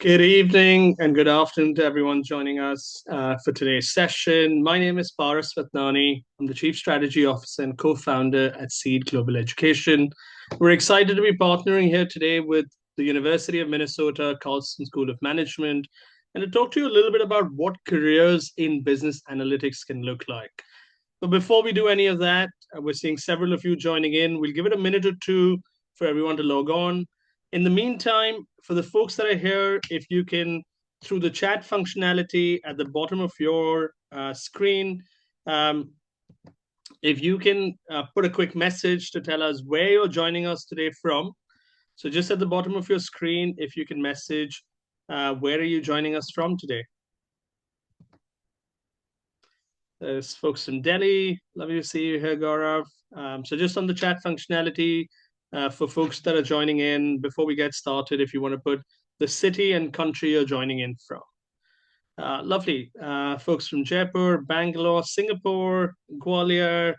Good evening and good afternoon to everyone joining us for today's session. My name is Paras Vatnani. I'm the Chief Strategy Officer and co-founder at Seed Global Education. We're excited to be partnering here today with the University of Minnesota Carlson School of Management and to talk to you a little bit about what careers in business analytics can look like. But before we do any of that, we're seeing several of you joining in. We'll give it a minute or two for everyone to log on. In the meantime, for the folks that are here, if you can, through the chat functionality at the bottom of your screen, um, if you can put a quick message to tell us where you're joining us today from. So just at the bottom of your screen, if you can message, where are you joining us from today? There's folks from Delhi. Lovely to see you here, Gaurav. So just on the chat functionality, for folks that are joining in, before we get started, if you want to put the city and country you're joining in from. Lovely. Folks from Jaipur, Bangalore, Singapore, Gwalior,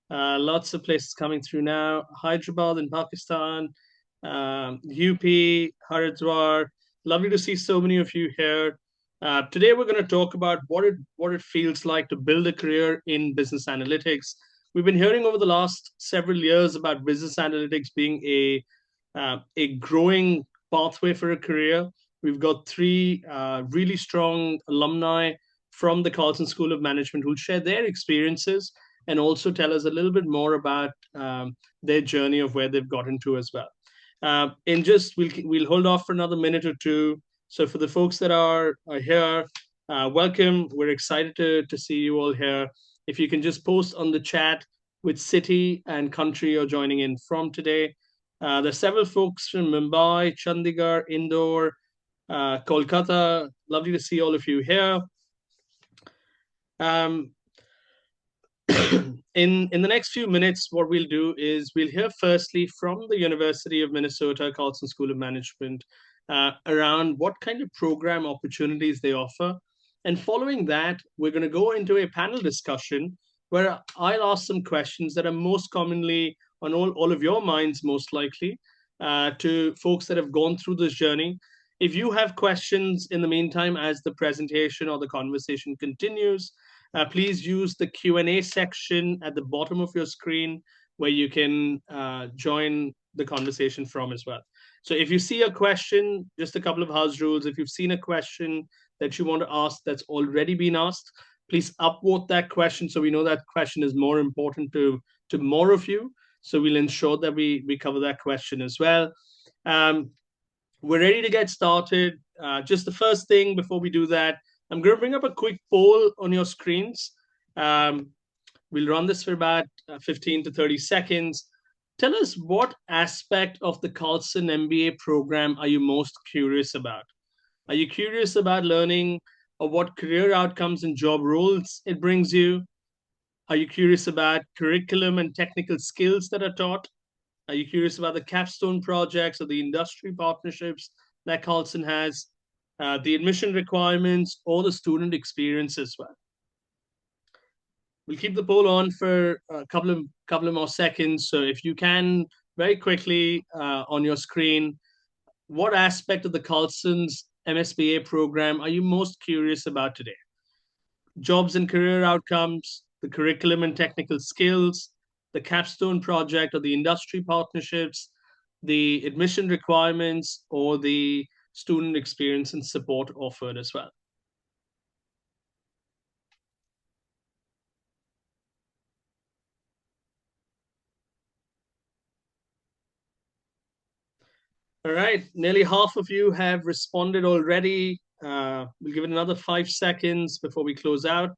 lots of places coming through now. Hyderabad in Pakistan, UP, Haridwar. Lovely to see so many of you here. Today, we're going to talk about what it feels like to build a career in business analytics. We've been hearing over the last several years about business analytics being a growing pathway for a career. We've got three really strong alumni from the Carlson School of Management who'll share their experiences and also tell us a little bit more about their journey of where they've gotten to as well. In just we'll hold off for another minute or two. So for the folks that are here, welcome. We're excited to see you all here. If you can just post on the chat which city and country you're joining in from today. There's several folks from Mumbai, Chandigarh, Indore, Kolkata. Lovely to see all of you here. Um, in the next few minutes, what we'll do is we'll hear firstly from the University of Minnesota Carlson School of Management around what kind of program opportunities they offer. And following that, we're going to go into a panel discussion where I'll ask some questions that are most commonly on all of your minds, most likely, to folks that have gone through this journey. If you have questions in the meantime, as the presentation or the conversation continues, please use the Q&A section at the bottom of your screen where you can join the conversation from as well. So if you see a question, just a couple of house rules. If you've seen a question that you want to ask that's already been asked, please upvote that question so we know that question is more important to more of you. So we'll ensure that we cover that question as well. We're ready to get started. Just the first thing before we do that, I'm going to bring up a quick poll on your screens. We'll run this for about 15 to 30 seconds. Tell us what aspect of the Carlson MBA program are you most curious about? Are you curious about learning or what career outcomes and job roles it brings you? Are you curious about curriculum and technical skills that are taught? Are you curious about the capstone projects or the industry partnerships that Carlson has? The admission requirements or the student experience as well. We'll keep the poll on for a couple of more seconds. So if you can, very quickly on your screen, what aspect of the Carlson's MSBA program are you most curious about today? Jobs and career outcomes, the curriculum and technical skills, the capstone project or the industry partnerships, the admission requirements, or the student experience and support offered as well. All right, nearly half of you have responded already. We'll give it another 5 seconds before we close out.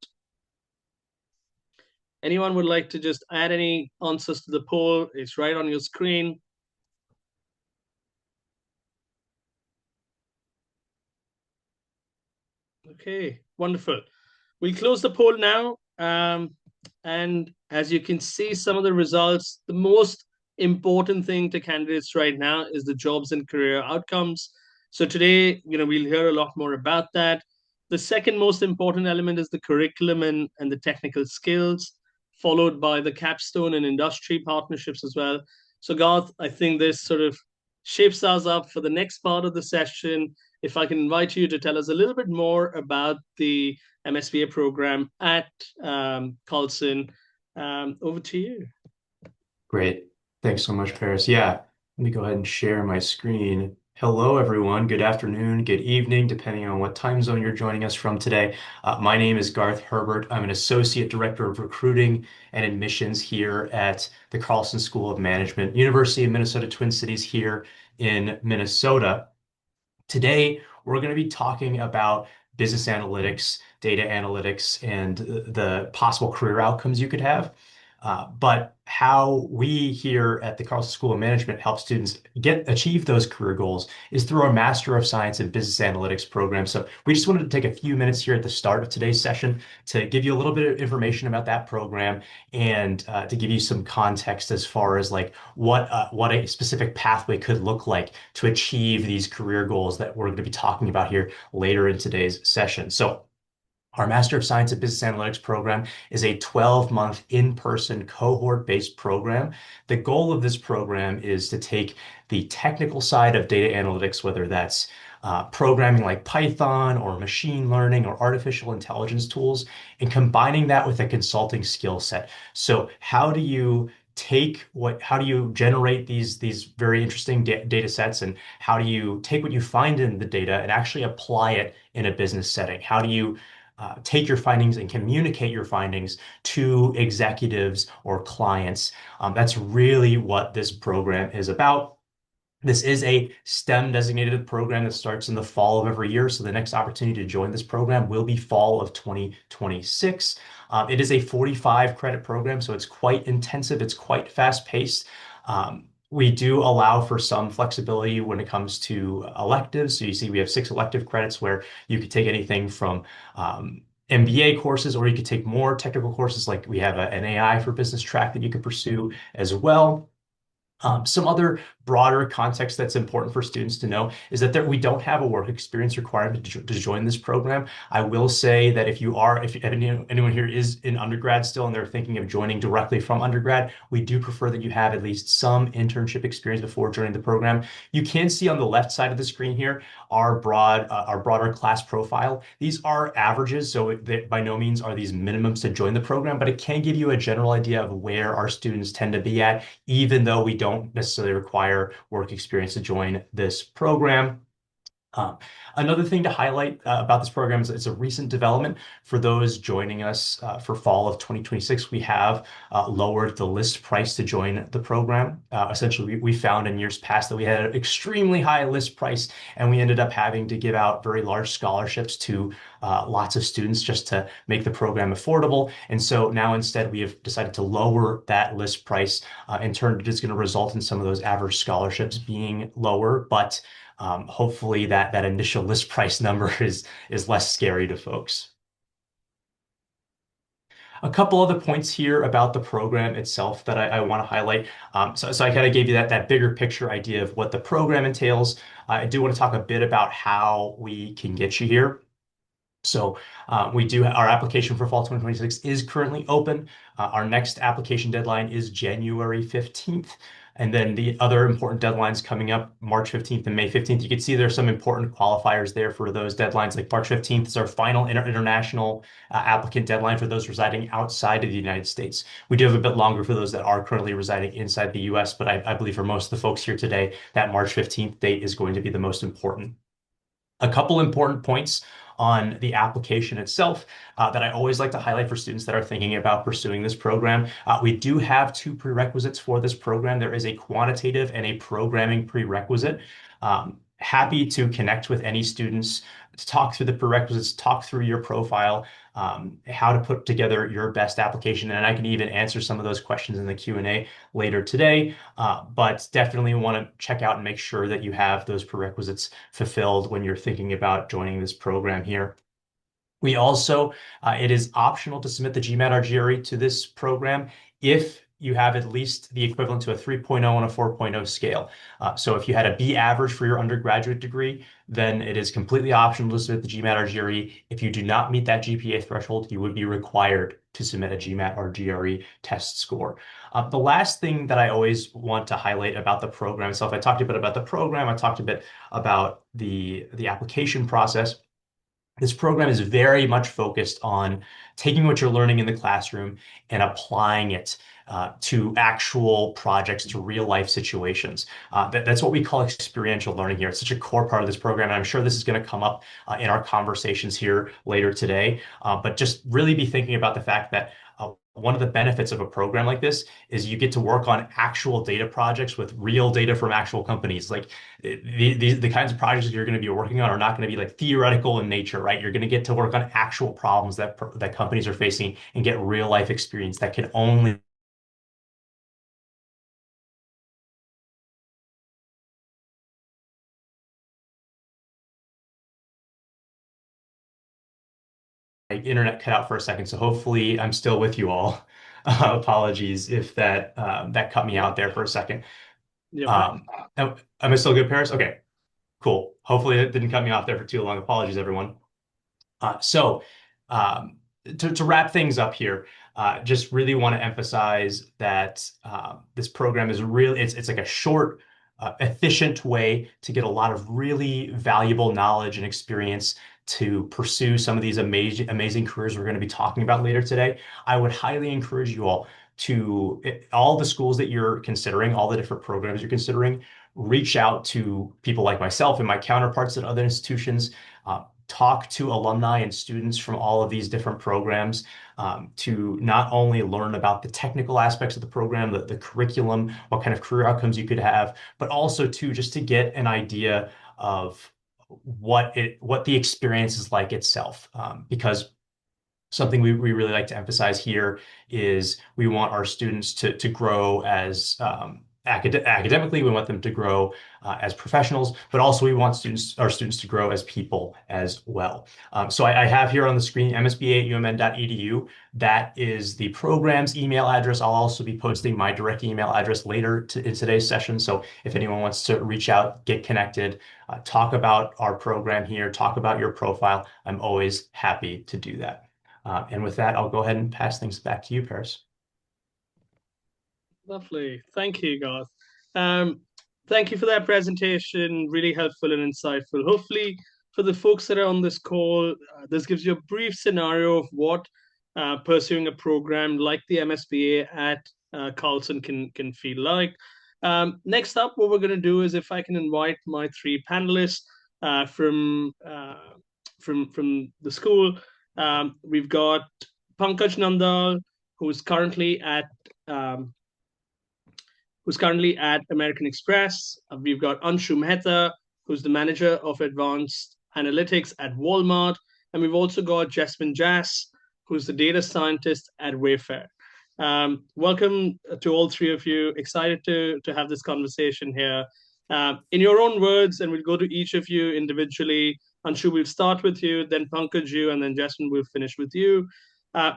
Anyone would like to just add any answers to the poll? It's right on your screen. Okay, wonderful. We'll close the poll now. And as you can see, some of the results, the most important thing to candidates right now is the jobs and career outcomes. So today, we'll hear a lot more about that. The second most important element is the curriculum and the technical skills, followed by the capstone and industry partnerships as well. So Garth, I think this sort of shapes us up for the next part of the session. If I can invite you to tell us a little bit more about the MSBA program at Carlson. Over to you. Great. Thanks so much, Paris. Yeah, let me go ahead and share my screen. Hello, everyone. Good afternoon, good evening, depending on what time zone you're joining us from today. My name is Garth Herbert. I'm an Associate Director of Recruiting and Admissions here at the Carlson School of Management, University of Minnesota Twin Cities here in Minnesota. Today, we're going to be talking about business analytics, data analytics, and the possible career outcomes you could have. But how we here at the Carlson School of Management help students achieve those career goals is through our Master of Science in Business Analytics program. So we just wanted to take a few minutes here at the start of today's session to give you a little bit of information about that program and to give you some context as far as like what a specific pathway could look like to achieve these career goals that we're going to be talking about here later in today's session. So our Master of Science in Business Analytics program is a 12-month in-person cohort-based program. The goal of this program is to take the technical side of data analytics, whether that's programming like Python or machine learning or artificial intelligence tools, and combining that with a consulting skill set. So how do you generate these very interesting data sets, and how do you take what you find in the data and actually apply it in a business setting? How do you take your findings and communicate your findings to executives or clients? That's really what this program is about. This is a STEM designated program that starts in the fall of every year. So the next opportunity to join this program will be fall of 2026. It is a 45 credit program, so it's quite intensive. It's quite fast paced. We do allow for some flexibility when it comes to electives. So you see, we have 6 elective credits where you could take anything from MBA courses, or you could take more technical courses, like we have an AI for business track that you could pursue as well. Some other broader context that's important for students to know is that we don't have a work experience requirement to join this program. I will say that if anyone here is in undergrad still and they're thinking of joining directly from undergrad, we do prefer that you have at least some internship experience before joining the program. You can see on the left side of the screen here our broader class profile. These are averages, so by no means are these minimums to join the program, but it can give you a general idea of where our students tend to be at, even though we don't necessarily require work experience to join this program. Um, Another thing to highlight about this program is it's a recent development. For those joining us for fall of 2026, we have lowered the list price to join the program. Essentially, we found in years past that we had an extremely high list price, and we ended up having to give out very large scholarships to lots of students just to make the program affordable. And so now instead, we have decided to lower that list price. In turn, it is going to result in some of those average scholarships being lower, but hopefully that initial list price number is less scary to folks. A couple other points here about the program itself that I want to highlight. So I kind of gave you that bigger picture idea of what the program entails. I do want to talk a bit about how we can get you here. So our application for fall 2026 is currently open. Our next application deadline is January 15th. And then the other important deadlines coming up, March 15th and May 15th. You can see there's some important qualifiers there for those deadlines. Like March 15th is our final international applicant deadline for those residing outside of the United States. We do have a bit longer for those that are currently residing inside the US, but I believe for most of the folks here today, that March 15th date is going to be the most important. A couple important points on the application itself that I always like to highlight for students that are thinking about pursuing this program. We do have 2 prerequisites for this program. There is a quantitative and a programming prerequisite. Happy to connect with any students to talk through the prerequisites, talk through your profile, how to put together your best application. And I can even answer some of those questions in the Q&A later today. But definitely want to check out and make sure that you have those prerequisites fulfilled when you're thinking about joining this program here. We also, it is optional to submit the GMAT or GRE to this program if you have at least the equivalent to a 3.0 on a 4.0 scale. So if you had a B average for your undergraduate degree, then it is completely optional to submit the GMAT or GRE. If you do not meet that GPA threshold, you would be required to submit a GMAT or GRE test score. The last thing that I always want to highlight about the program itself, I talked a bit about the program, I talked a bit about the application process. This program is very much focused on taking what you're learning in the classroom and applying it to actual projects, to real life situations. That's what we call experiential learning here. It's such a core part of this program. And I'm sure this is going to come up in our conversations here later today. But just really be thinking about the fact that one of the benefits of a program like this is you get to work on actual data projects with real data from actual companies. Like the kinds of projects you're going to be working on are not going to be like theoretical in nature, right? You're going to get to work on actual problems that companies are facing and get real life experience that can only internet cut out for a second. So hopefully I'm still with you all. Apologies if that cut me Yeah, out there for a second. you're fine. Um, am I still good, Paris? Okay, cool. Hopefully it didn't cut me off there for too long. Apologies, everyone. So um, to wrap things up here, just really want to emphasize that this program is really it's like a short, efficient way to get a lot of really valuable knowledge and experience to pursue some of these amazing careers we're going to be talking about later today. I would highly encourage you all to all the schools that you're considering, all the different programs you're considering, reach out to people like myself and my counterparts at other institutions. Talk to alumni and students from all of these different programs to not only learn about the technical aspects of the program, the curriculum, what kind of career outcomes you could have, but also to just to get an idea of what the experience is like itself. Because something we really like to emphasize here is we want our students to grow as academically, we want them to grow as professionals, but also we want our students to grow as people as well. So I have here on the screen msba@umn.edu. That is the program's email address. I'll also be posting my direct email address later in today's session. So if anyone wants to reach out, get connected, talk about our program here, talk about your profile, I'm always happy to do that. And with that, I'll go ahead and pass things back to you, Paris. Lovely. Thank you, Garth. Um, Thank you for that presentation. Really helpful and insightful. Hopefully, for the folks that are on this call, this gives you a brief scenario of what pursuing a program like the MSBA at Carlson can feel like. Next up, what we're going to do is if I can invite my three panelists from the school. We've got Pankaj Nandal, who's currently at um, who's currently at American Express. We've got Anshu Mehta, who's the manager of advanced analytics at Walmart. And we've also got Jasmine Jass, who's the data scientist at Wayfair. Welcome to all three of you. Excited to have this conversation here. In your own words, and we'll go to each of you individually. Anshu, we'll start with you, then Pankaj you, and then Jasmine will finish with you.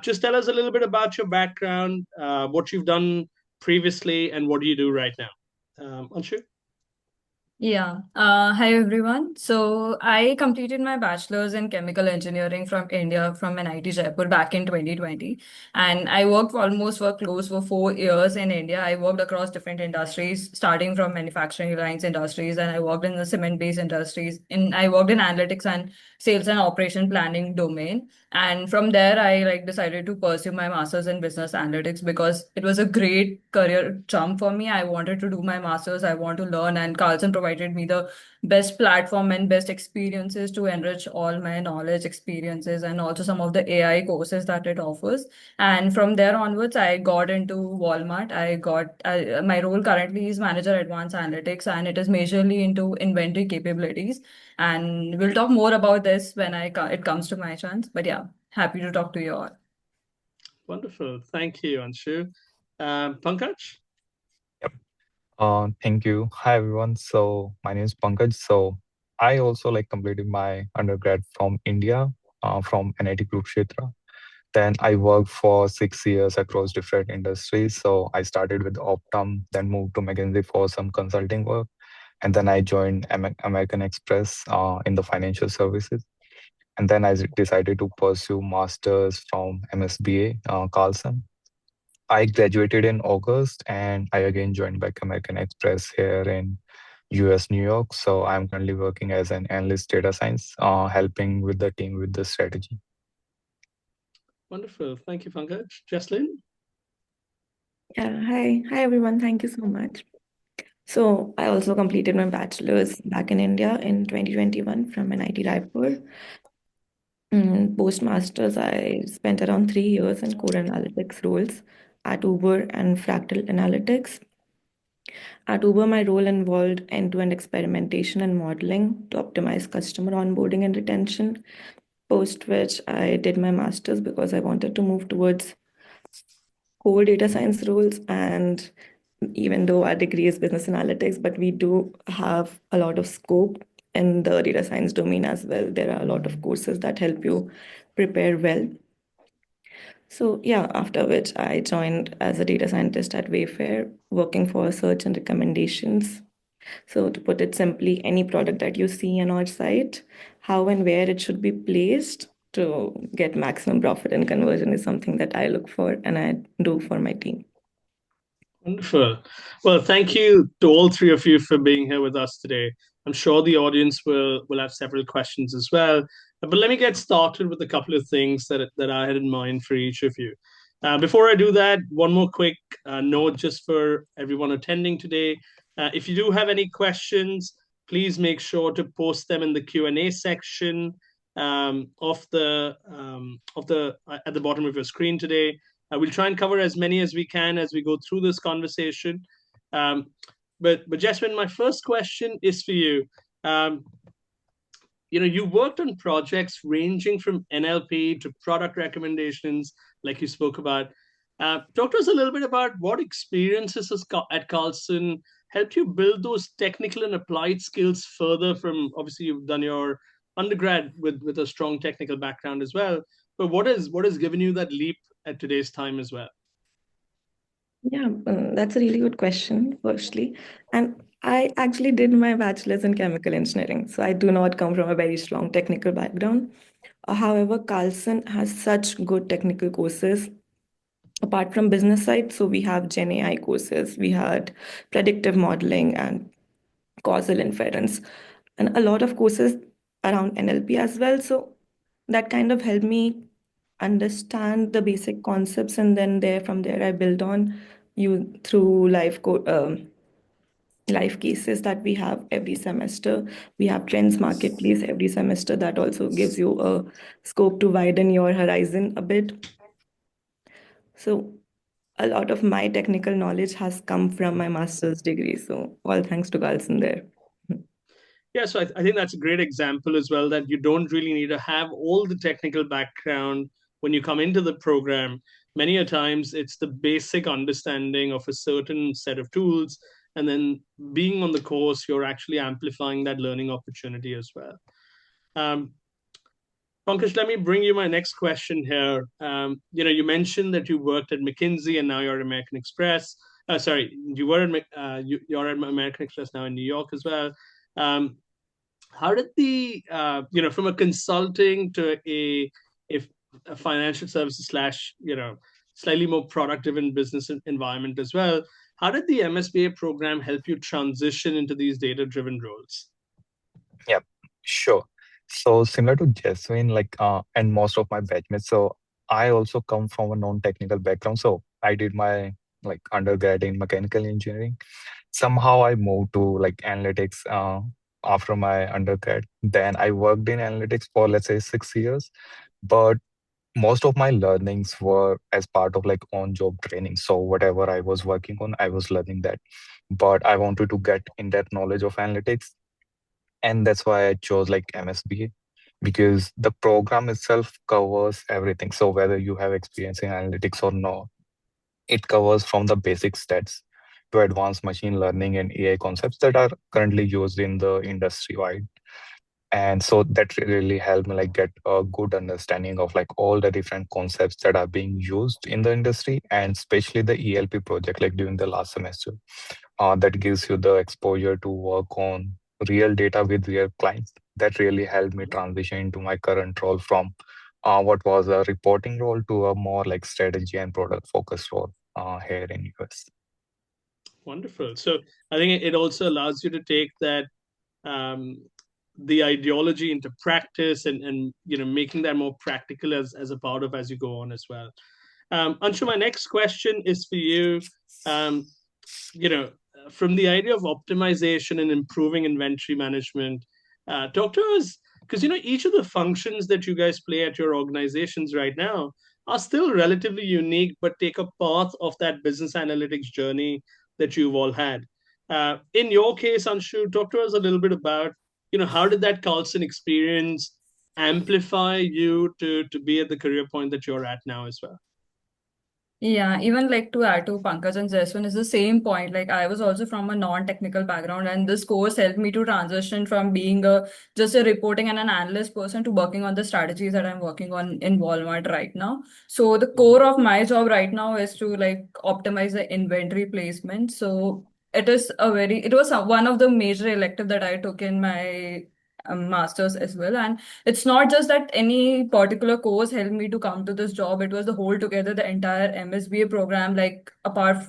Just tell us a little bit about your background, what you've done previously, and what do you do right now? Anshu? Yeah. Hi everyone. So I completed my bachelor's in chemical engineering from India from NIT Jaipur back in 2020. And I worked almost for close for 4 years in India. I worked across different industries, starting from manufacturing lines industries, and I worked in the cement-based industries. I worked in analytics and sales and operation planning domain. And from there, I decided to pursue my master's in business analytics because it was a great career jump for me. I wanted to do my master's. I want to learn, and Carlson provided me the best platform and best experiences to enrich all my knowledge, experiences, and also some of the AI courses that it offers. And from there onwards, I got into Walmart. My role currently is manager advanced analytics, and it is majorly into inventory capabilities. And we'll talk more about this when it comes to my chance. But yeah, happy to talk to you all. Wonderful. Thank you, Anshu. Pankaj? Yep. Thank you. Hi everyone. So my name is Pankaj. So I also completed my undergrad from India, from NIT Kurukshetra. Then I worked for 6 years across different industries. So I started with Optum, then moved to McKinsey for some consulting work, and then I joined American Express in the financial services. And then I decided to pursue masters from MSBA Carlson. I graduated in August, and I again joined back American Express here in US, New York. So I'm currently working as an analyst data science, helping with the team with the strategy. Wonderful. Thank you, Pankaj. Jesslyn? Yeah, hi everyone. Thank you so much. So I also completed my bachelor's back in India in 2021 from NIT Raipur. Post-masters, I spent around 3 years in core analytics roles at Uber and Fractal Analytics. At Uber, my role involved end-to-end experimentation and modeling to optimize customer onboarding and retention. Post which I did my master's because I wanted to move towards core data science roles. And even though our degree is business analytics, but we do have a lot of scope in the data science domain as well. There are a lot of courses that help you prepare well. So yeah, after which I joined as a data scientist at Wayfair, working for search and recommendations. So to put it simply, any product that you see on our site, how and where it should be placed to get maximum profit and conversion is something that I look for and I do for my team. Wonderful. Well, thank you to all three of you for being here with us today. I'm sure the audience will have several questions as well. But let me get started with a couple of things that I had in mind for each of you. Before I do that, one more quick note just for everyone attending today. If you do have any questions, please make sure to post them in the Q&A section at the bottom of your screen today. We'll try and cover as many as we can as we go through this conversation. But Jasmine, my first question is for you. You worked on projects ranging from NLP to product recommendations, like you spoke about. Talk to us a little bit about what experiences at Carlson helped you build those technical and applied skills further from, obviously, you've done your undergrad with a strong technical background as well. But what has given you that leap at today's time as well? Yeah, that's a really good question, firstly. And I actually did my bachelor's in chemical engineering, so I do not come from a very strong technical background. However, Carlson has such good technical courses apart from business side. So we have Gen AI courses, we had predictive modeling and causal inference, and a lot of courses around NLP as well. So that kind of helped me understand the basic concepts, and then from there I build on you through life cases that we have every semester. We have Trends Marketplace every semester that also gives you a scope to widen your horizon a bit. So a lot of my technical knowledge has come from my master's degree. So all thanks to Carlson there. Yeah, so I think that's a great example as well, that you don't really need to have all the technical background when you come into the program. Many a times it's the basic understanding of a certain set of tools, and then being on the course, you're actually amplifying that learning opportunity as well. Pankaj, let me bring you my next question here. You mentioned that you worked at McKinsey and now you're at American Express. Sorry, you're at American Express now in New York as well. How did from a consulting to if a financial services slash slightly more product driven business environment as well, how did the MSBA program help you transition into these data driven roles? Yeah, sure. So similar to Jasmine, and most of my batchmates, so I also come from a non-technical background. So I did my undergrad in mechanical engineering. Somehow I moved to analytics after my undergrad. Then I worked in analytics for let's say 6 years, but most of my learnings were as part of on-job training. So whatever I was working on, I was learning that. But I wanted to get in-depth knowledge of analytics, and that's why I chose MSBA, because the program itself covers everything. So whether you have experience in analytics or not, it covers from the basic stats to advanced machine learning and AI concepts that are currently used in the industry wide. And so that really helped me get a good understanding of all the different concepts that are being used in the industry, and especially the ELP project during the last semester. That gives you the exposure to work on real data with real clients. that really helped me transition into my current role from what was a reporting role to a more like strategy and product focused role here in US. Wonderful. So I think it also allows you to take that um, the ideology into practice and making that more practical as a part of as you go on as well. Anshu, my next question is for you. Um, you know, from the idea of optimization and improving inventory management, talk to us because each of the functions that you guys play at your organizations right now are still relatively unique, but take a path of that business analytics journey that you've all had. In your case, Anshu, talk to us a little bit about how did that Carlson experience amplify you to be at the career point that you're at now as well. Yeah, even like to add to Pankaj and Jaswin is the same point. Like I was also from a non-technical background, and this course helped me to transition from being a just a reporting and an analyst person to working on the strategies that I'm working on in Walmart right now. So the core of my job right now is to like optimize the inventory placement. So it was one of the major elective that I took in my master's as well. And it's not just that any particular course helped me to come to this job. It was the whole together, the entire MSBA program, like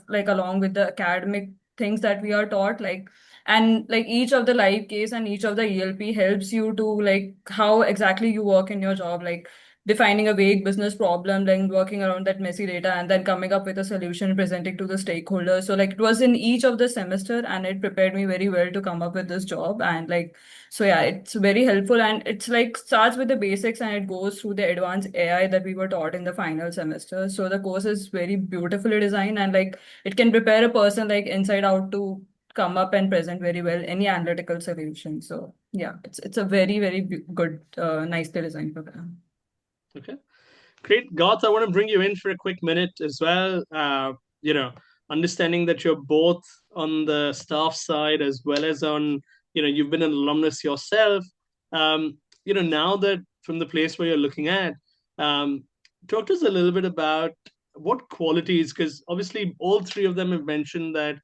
like along with the academic things that we are taught, like, and like each of the live case and each of the ELP helps you to like how exactly you work in your job, like defining a vague business problem, then working around that messy data and then coming up with a solution presenting to the stakeholders. So like it was in each of the semester and it prepared me very well to come up with this job. And like so yeah, it's very helpful and it's like starts with the basics and it goes through the advanced AI that we were taught in the final semester. So the course is very beautifully designed and like it can prepare a person like inside out to come up and present very well any analytical solution. So yeah, it's a very good, nicely designed program. Okay. Great. Garth, I want to bring you in for a quick minute as well. You know, understanding that you're both on the staff side as well as on, you've been an alumnus yourself. Now that from the place where you're looking at, talk to us a little bit about what qualities, because obviously all three of them have mentioned that,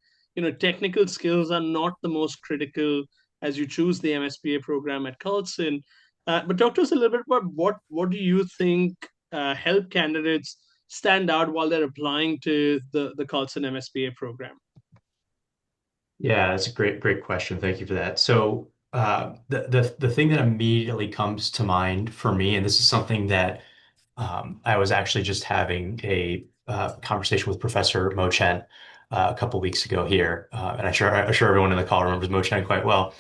technical skills are not the most critical as you choose the MSPA program at Carlson. But talk to us a little bit about what do you think help candidates stand out while they're applying to the Carlson MSBA program? Yeah, that's a great question. Thank you for that. So the thing that immediately comes to mind for me, and this is something that I was actually just having a conversation with Professor Mo Chen a couple weeks ago here, and I'm sure everyone in the call remembers Mo Chen quite well.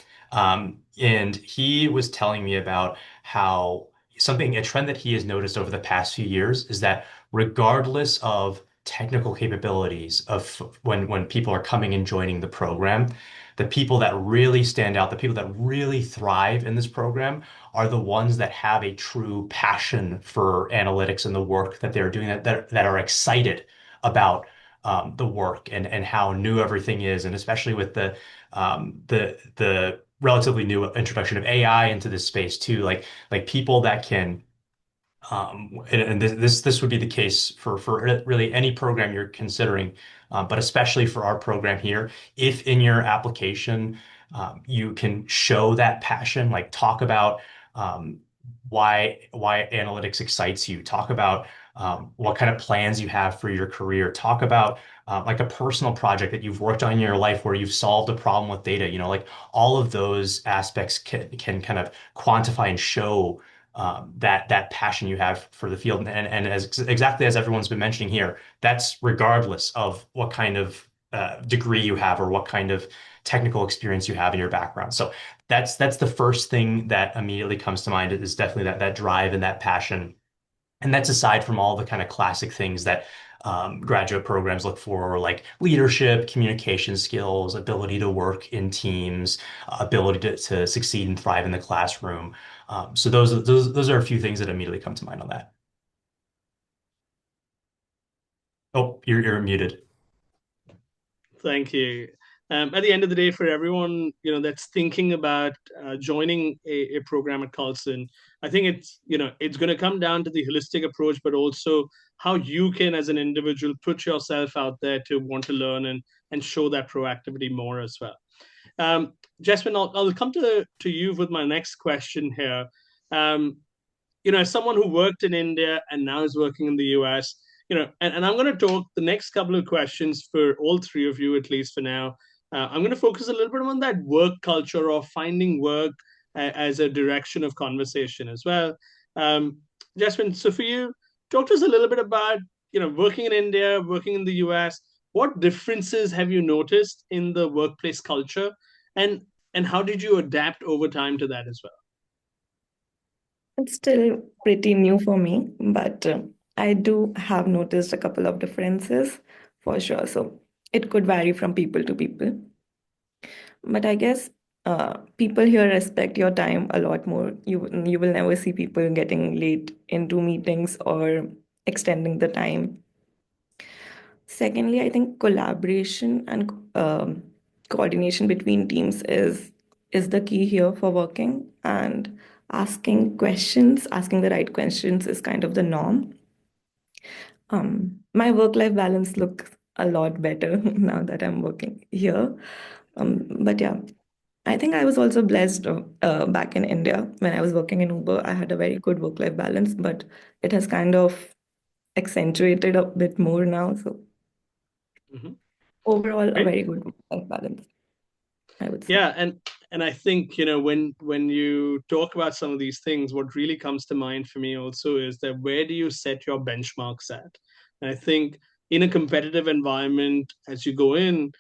And he was telling me about how a trend that he has noticed over the past few years is that regardless of technical capabilities of when people are coming and joining the program, the people that really stand out, the people that really thrive in this program are the ones that have a true passion for analytics and the work that they're doing, that are excited about the work and how new everything is, and especially with the relatively new introduction of AI into this space too, like people that can and this would be the case for really any program you're considering, but especially for our program here. If in your application you can show that passion, like talk about why analytics excites you, talk about what kind of plans you have for your career, talk about like a personal project that you've worked on in your life where you've solved a problem with data, like all of those aspects can kind of quantify and show that passion you have for the field. And exactly as everyone's been mentioning here, that's regardless of what kind of degree you have or what kind of technical experience you have in your background. So that's the first thing that immediately comes to mind is definitely that drive and that passion. And that's aside from all the kind of classic things that graduate programs look for, like leadership, communication skills, ability to work in teams, ability to succeed and thrive in the classroom. So those are a few things that immediately come to mind on that. Oh, you're muted. Thank you. At the end of the day, for everyone that's thinking about joining a program at Carlson, I think it's going to come down to the holistic approach, but also how you can, as an individual, put yourself out there to want to learn and show that proactivity more as well. Jasmine, I'll come to you with my next question here. Um, as someone who worked in India and now is working in the US, and I'm going to talk the next couple of questions for all three of you, at least for now. I'm going to focus a little bit on that work culture of finding work as a direction of conversation as well. Um, Jasmine, so for you, talk to us a little bit about, working in India, working in the US. What differences have you noticed in the workplace culture, and and how did you adapt over time to that as well? It's still pretty new for me, but I do have noticed a couple of differences for sure. So it could vary from people to people. But I guess people here respect your time a lot more. You will never see people getting late into meetings or extending the time. Secondly, I think collaboration and coordination between teams is the key here for working, and asking the right questions is kind of the norm. My work-life balance looks a lot better now that I'm working here. But yeah, I think I was also blessed back in India when I was working in Uber. I had a very good work-life balance, but it has kind of accentuated a bit more now. So Mhm. overall, a Great. very good work-life balance, I would say. Yeah, and I think, when you talk about some of these things, what really comes to mind for me also is that where do you set your benchmarks at? And I think in a competitive environment, as you go in,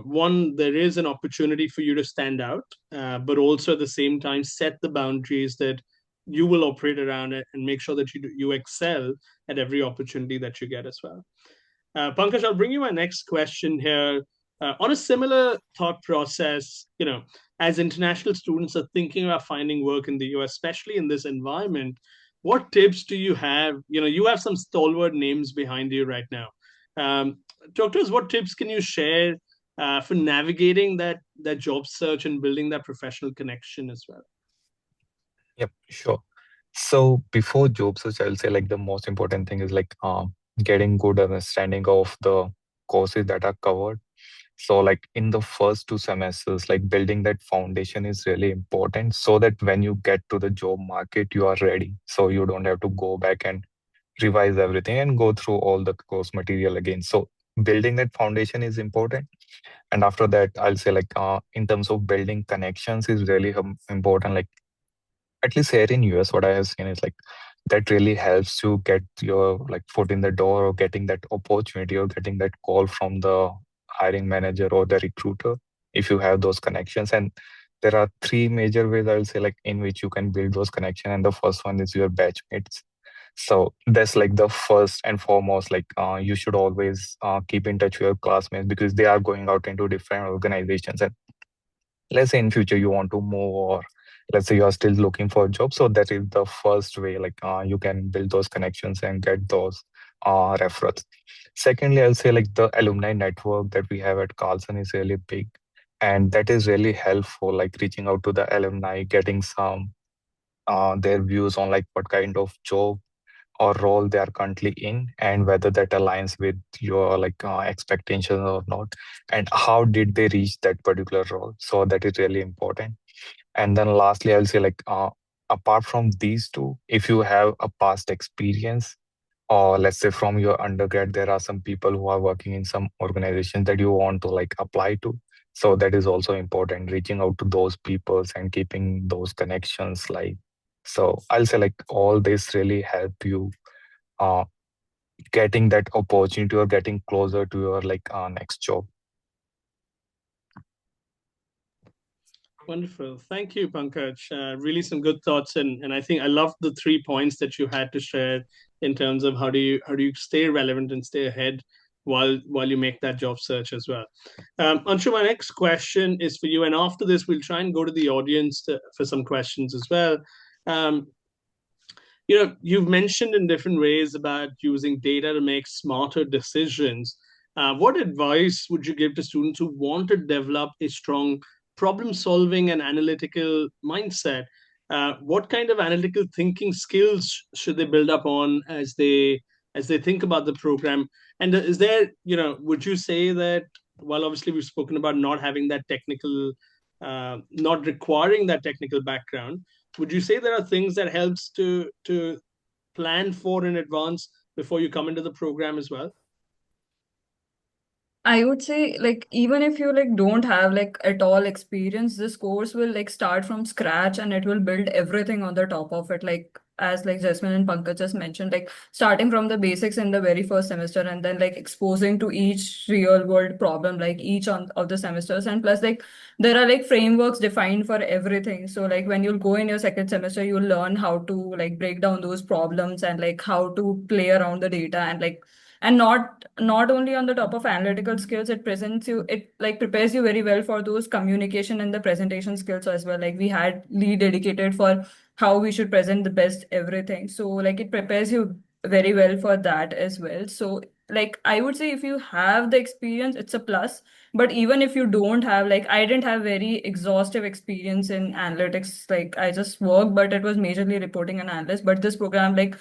one, there is an opportunity for you to stand out, but also at the same time set the boundaries that you will operate around it and make sure that you excel at every opportunity that you get as well. Pankaj, I'll bring you my next question here. On a similar thought process, as international students are thinking about finding work in the US, especially in this environment, what tips do you have? You have some stalwart names behind you right now. Um, Talk to us, what tips can you share for navigating that job search and building that professional connection as well? Yep, sure. So before job search, I'll say like the most important thing is like getting good understanding of the courses that are covered. So like in the first 2 semesters, like building that foundation is really important so that when you get to the job market, you are ready. So you don't have to go back and revise everything and go through all the course material again. So building that foundation is important. And after that, I'll say like in terms of building connections is really important. Like at least here in US, what I have seen is like that really helps to get your like foot in the door or getting that opportunity or getting that call from the hiring manager or the recruiter if you have those connections. And there are three major ways I will say like in which you can build those connections. And the first one is your batchmates. So that's like the first and foremost, like you should always keep in touch with your classmates because they are going out into different organizations. And let's say in future you want to move or let's say you are still looking for a job, so that is the first way like you can build those connections and get those referrals. Secondly, I'll say like the alumni network that we have at Carlson is really big, and that is really helpful, like reaching out to the alumni, getting some their views on like what kind of job or role they are currently in and whether that aligns with your like expectations or not, and how did they reach that particular role. So that is really important. And then lastly, I'll say like apart from these two, if you have a past experience or let's say from your undergrad, there are some people who are working in some organizations that you want to like apply to. So that is also important, reaching out to those peoples and keeping those connections like. So I'll say like all this really help you uh, getting that opportunity or getting closer to your like next job. Wonderful. Thank you, Pankaj. Really some good thoughts, and I think I love the 3 points that you had to share in terms of how do you stay relevant and stay ahead while you make that job search as well. Anshu, my next question is for you, and after this, we'll try and go to the audience for some questions as well. Um, you've mentioned in different ways about using data to make smarter decisions. What advice would you give to students who want to develop a strong problem solving and analytical mindset? What kind of analytical thinking skills should they build up on as they think about the program? And is there, would you say that while obviously we've spoken about not having that technical not requiring that technical background, would you say there are things that helps to plan for in advance before you come into the program as well? I would say like even if you like don't have like at all experience, this course will like start from scratch and it will build everything on the top of it. Like as like Jasmine and Pankaj just mentioned, like starting from the basics in the very first semester and then like exposing to each real world problem, like each on of the semesters. And plus like there are like frameworks defined for everything. So like when you'll go in your second semester, you'll learn how to like break down those problems and like how to play around the data and like and not only on the top of analytical skills, it presents you, it like prepares you very well for those communication and the presentation skills as well. Like we had lead dedicated for how we should present the best everything, so like it prepares you very well for that as well. So like I would say if you have the experience, it's a plus. But even if you don't have, like I didn't have very exhaustive experience in analytics, like I just worked, but it was majorly reporting and analyst. But this program like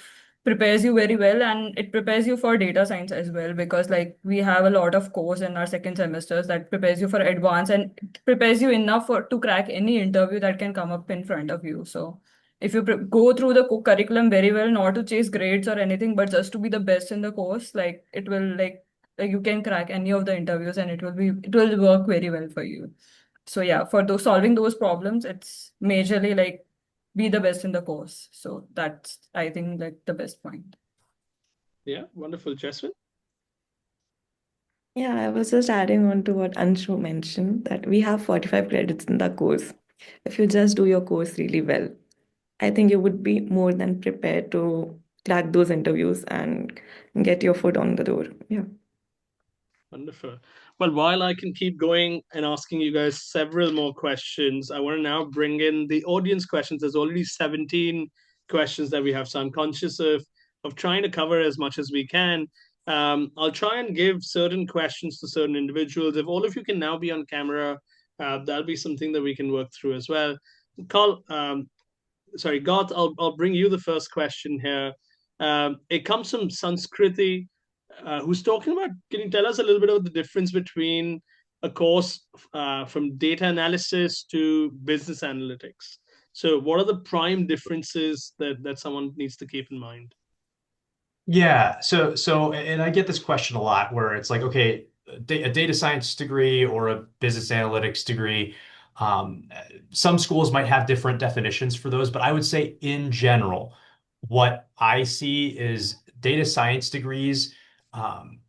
prepares you very well, and it prepares you for data science as well, because like we have a lot of course in our second semesters that prepares you for advance and it prepares you enough for to crack any interview that can come up in front of you. So if you go through the curriculum very well, not to chase grades or anything, but just to be the best in the course, like it will like you can crack any of the interviews and it will work very well for you. So yeah, for those solving those problems, it's majorly like be the best in the course. So that's, I think, like the best point. Yeah, wonderful. Jasmine? Yeah, I was just adding on to what Anshu mentioned that we have 45 credits in the course. If you just do your course really well, I think you would be more than prepared to crack those interviews and get your foot on the door. Yeah. Wonderful. Well, while I can keep going and asking you guys several more questions, I want to now bring in the audience questions. There's already 17 questions that we have, so I'm conscious of trying to cover as much as we can. I'll try and give certain questions to certain individuals. If all of you can now be on camera, that'll be something that we can work through as well. Carl, sorry, Garth, I'll bring you the first question here. It comes from Sanskriti, who's talking about, can you tell us a little bit about the difference between a course from data analysis to business analytics? So what are the prime differences that someone needs to keep in mind? Yeah, and I get this question a lot where it's like, okay, a data science degree or a business analytics degree, um, some schools might have different definitions for those, but I would say in general, what I see is data science degrees um,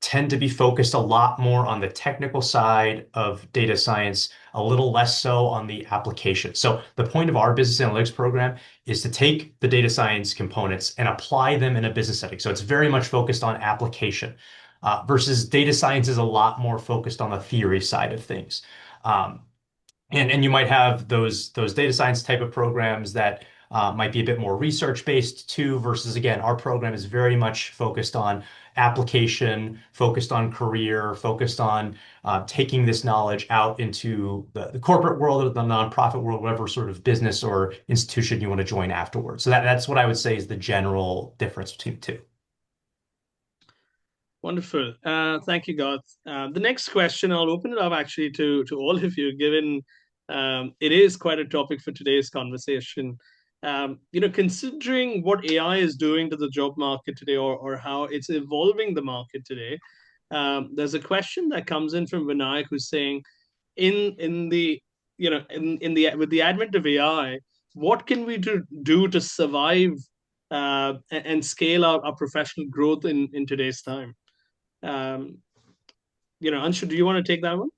tend to be focused a lot more on the technical side of data science, a little less so on the application. So the point of our business analytics program is to take the data science components and apply them in a business setting. So it's very much focused on application, versus data science is a lot more focused on the theory side of things. Um, and you might have those data science type of programs that might be a bit more research based too, versus again, our program is very much focused on application, focused on career, focused on taking this knowledge out into the corporate world or the nonprofit world, whatever sort of business or institution you want to join afterwards. So that's what I would say is the general difference between the two. Wonderful. Thank you, Garth. The next question, I'll open it up actually to all of you, given it is quite a topic for today's conversation. Considering what AI is doing to the job market today, or how it's evolving the market today, there's a question that comes in from Vinayak, who's saying, in the in the with the advent of AI, what can we do to survive and scale our professional growth in today's time? Um, Anshu, do you want to take that one?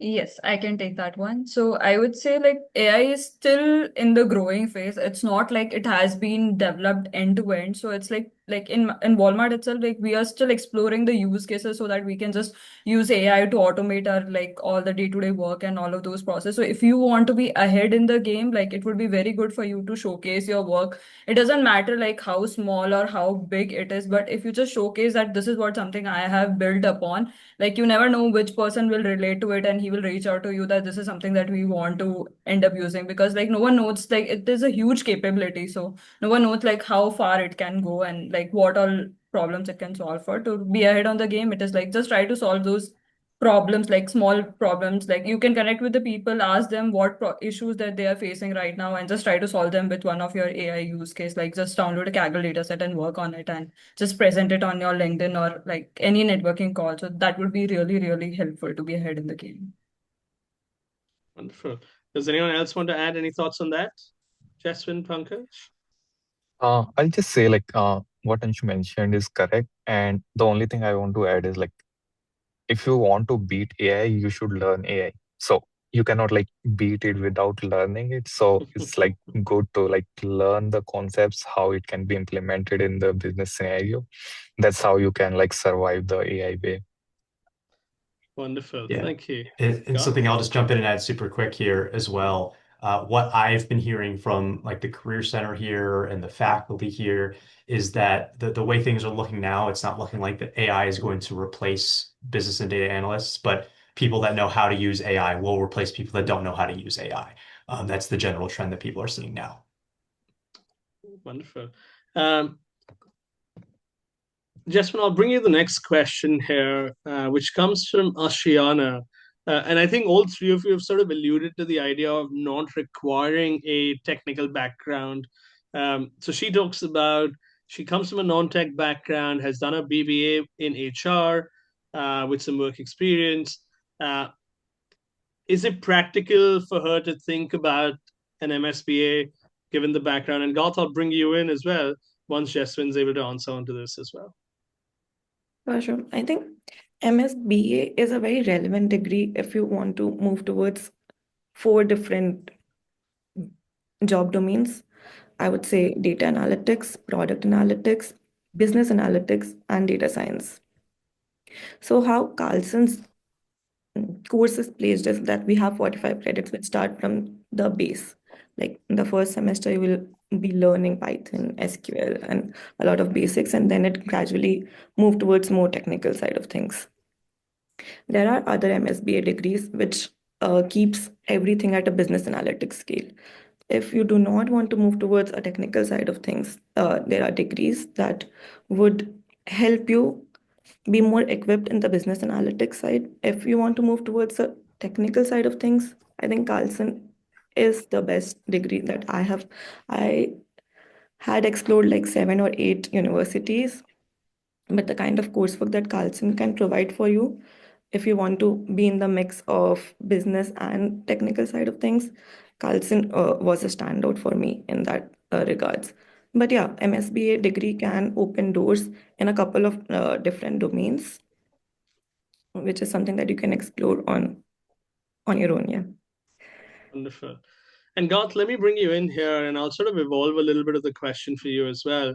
Yes, I can take that one. So I would say like AI is still in the growing phase. It's not like it has been developed end to end. So it's like in Walmart itself, like we are still exploring the use cases so that we can just use AI to automate our like all the day-to-day work and all of those processes. So if you want to be ahead in the game, like it would be very good for you to showcase your work. It doesn't matter like how small or how big it is, but if you just showcase that this is what something I have built upon, like you never know which person will relate to it and he will reach out to you that this is something that we want to end up using, because like no one knows, like it is a huge capability, so no one knows like how far it can go and like what all problems it can solve. For to be ahead on the game, it is like just try to solve those problems, like small problems. Like you can connect with the people, ask them what issues that they are facing right now, and just try to solve them with one of your AI use case. Like just download a Kaggle dataset and work on it, and just present it on your LinkedIn or like any networking call. So that would be really, really helpful to be ahead in the game. Wonderful. Does anyone else want to add any thoughts on that? Jaswin, Pankaj? I'll just say what Anshu mentioned is correct. And the only thing I want to add is if you want to beat AI, you should learn AI. So you cannot beat it without learning it. So it's good to learn the concepts, how it can be implemented in the business scenario. That's how you can survive the AI way. Wonderful. Yeah. Thank you. And something I'll just jump in and add super quick here as well. What I've been hearing from the Career Center here and the faculty here is that the way things are looking now, it's not looking like the AI is going to replace business and data analysts, but people that know how to use AI will replace people that don't know how to use AI. That's the general trend that people are seeing now. Wonderful. Jasmine, I'll bring you the next question here, which comes from Ashiana. And I think all three of you have sort of alluded to the idea of not requiring a technical background. So she talks about she comes from a non-tech background, has done a BBA in HR with some work experience. Is it practical for her to think about an MSBA given the background? And Garth, I'll bring you in as well once Jasmine's able to answer onto this as well. Sure. I think MSBA is a very relevant degree if you want to move towards 4 different job domains. I would say data analytics, product analytics, business analytics, and data science. So how Carlson's course is placed is that we have 45 credits which start from the base. Like in the first semester, you will be learning Python, SQL, and a lot of basics, and then it gradually move towards more technical side of things. There are other MSBA degrees which keeps everything at a business analytics scale. If you do not want to move towards a technical side of things, there are degrees that would help you be more equipped in the business analytics side. If you want to move towards the technical side of things, I think Carlson is the best degree that I have. I had explored like 7 or 8 universities, but the kind of coursework that Carlson can provide for you, if you want to be in the mix of business and technical side of things, Carlson was a standout for me in that regards. But yeah, MSBA degree can open doors in a couple of different domains, which is something that you can explore on your own. Yeah. Wonderful. And Garth, let me bring you in here and I'll sort of evolve a little bit of the question for you as well.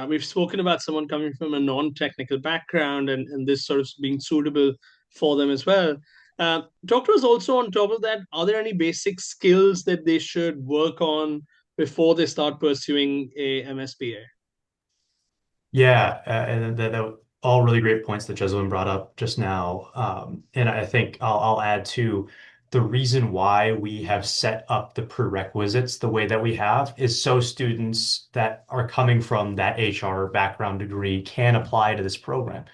We've spoken about someone coming from a non-technical background and this sort of being suitable for them as well. Talk to us also on top of that, are there any basic skills that they should work on before they start pursuing a MSBA? Yeah, and that all really great points that Jeslyn brought up just now. And I think I'll add to the reason why we have set up the prerequisites the way that we have is so students that are coming from that HR background degree can apply to this program.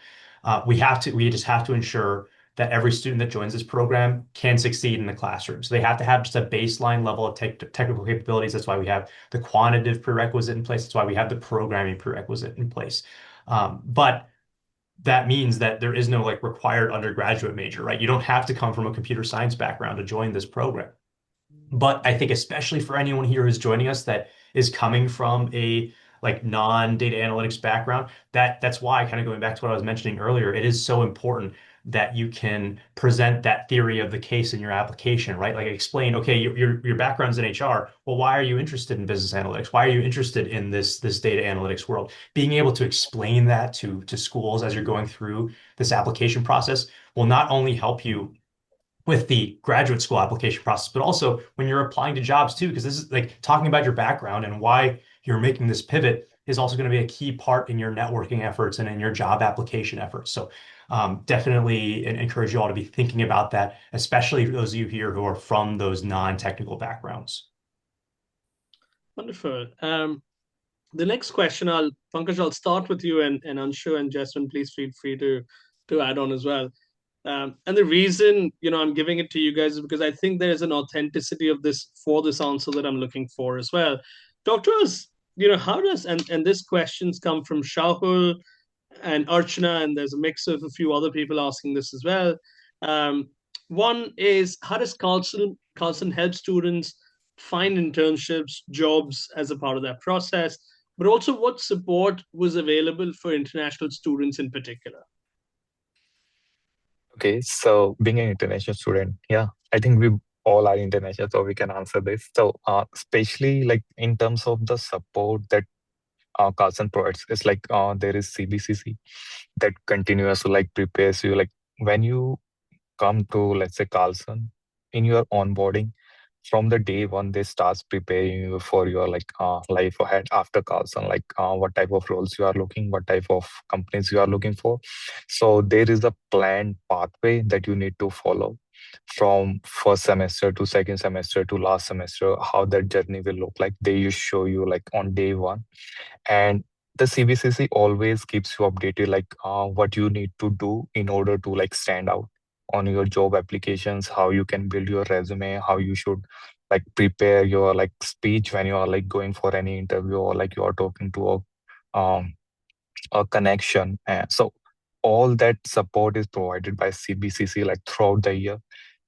We just have to ensure that every student that joins this program can succeed in the classroom. So they have to have just a baseline level of technical capabilities. That's why we have the quantitative prerequisite in place. That's why we have the programming prerequisite in place. But that means that there is no required undergraduate major, right? You don't have to come from a computer science background to join this program. But I think especially for anyone here who's joining us that is coming from a non-data analytics background, that's why, kind of going back to what I was mentioning earlier, it is so important that you can present that theory of the case in your application, right? Like explain, okay, your background's in HR. Well, why are you interested in business analytics? Why are you interested in this data analytics world? Being able to explain that to schools as you're going through this application process will not only help you with the graduate school application process, but also when you're applying to jobs too, because this is talking about your background and why you're making this pivot is also going to be a key part in your networking efforts and in your job application efforts. So definitely encourage you all to be thinking about that, especially those of you here who are from those non-technical backgrounds. Wonderful. The next question, Pankaj, I'll start with you and Anshu and Jasmine, please feel free to add on as well. And the reason, I'm giving it to you guys is because I think there is an authenticity of this for this answer that I'm looking for as well. Talk to us, how does, and this questions come from Shahul and Archana, and there's a mix of a few other people asking this as well. Um, One is, how does Carlson help students find internships, jobs as a part of that process? But also, what support was available for international students in particular? Okay, so being an international student, yeah, I think we all are international, so we can answer this. So, especially like in terms of the support that Carlson provides, it's like there is CBCC that continues to like prepares you. Like when you come to, let's say, Carlson, in your onboarding, from the day one, they starts preparing you for your like life ahead after Carlson, like what type of roles you are looking, what type of companies you are looking for. So there is a planned pathway that you need to follow from first semester to second semester to last semester, how that journey will look like. They will show you like on day one. And the CBCC always keeps you updated, like what you need to do in order to like stand out on your job applications, how you can build your resume, how you should like prepare your like speech when you are like going for any interview or like you are talking to a connection. So all that support is provided by CBCC like throughout the year.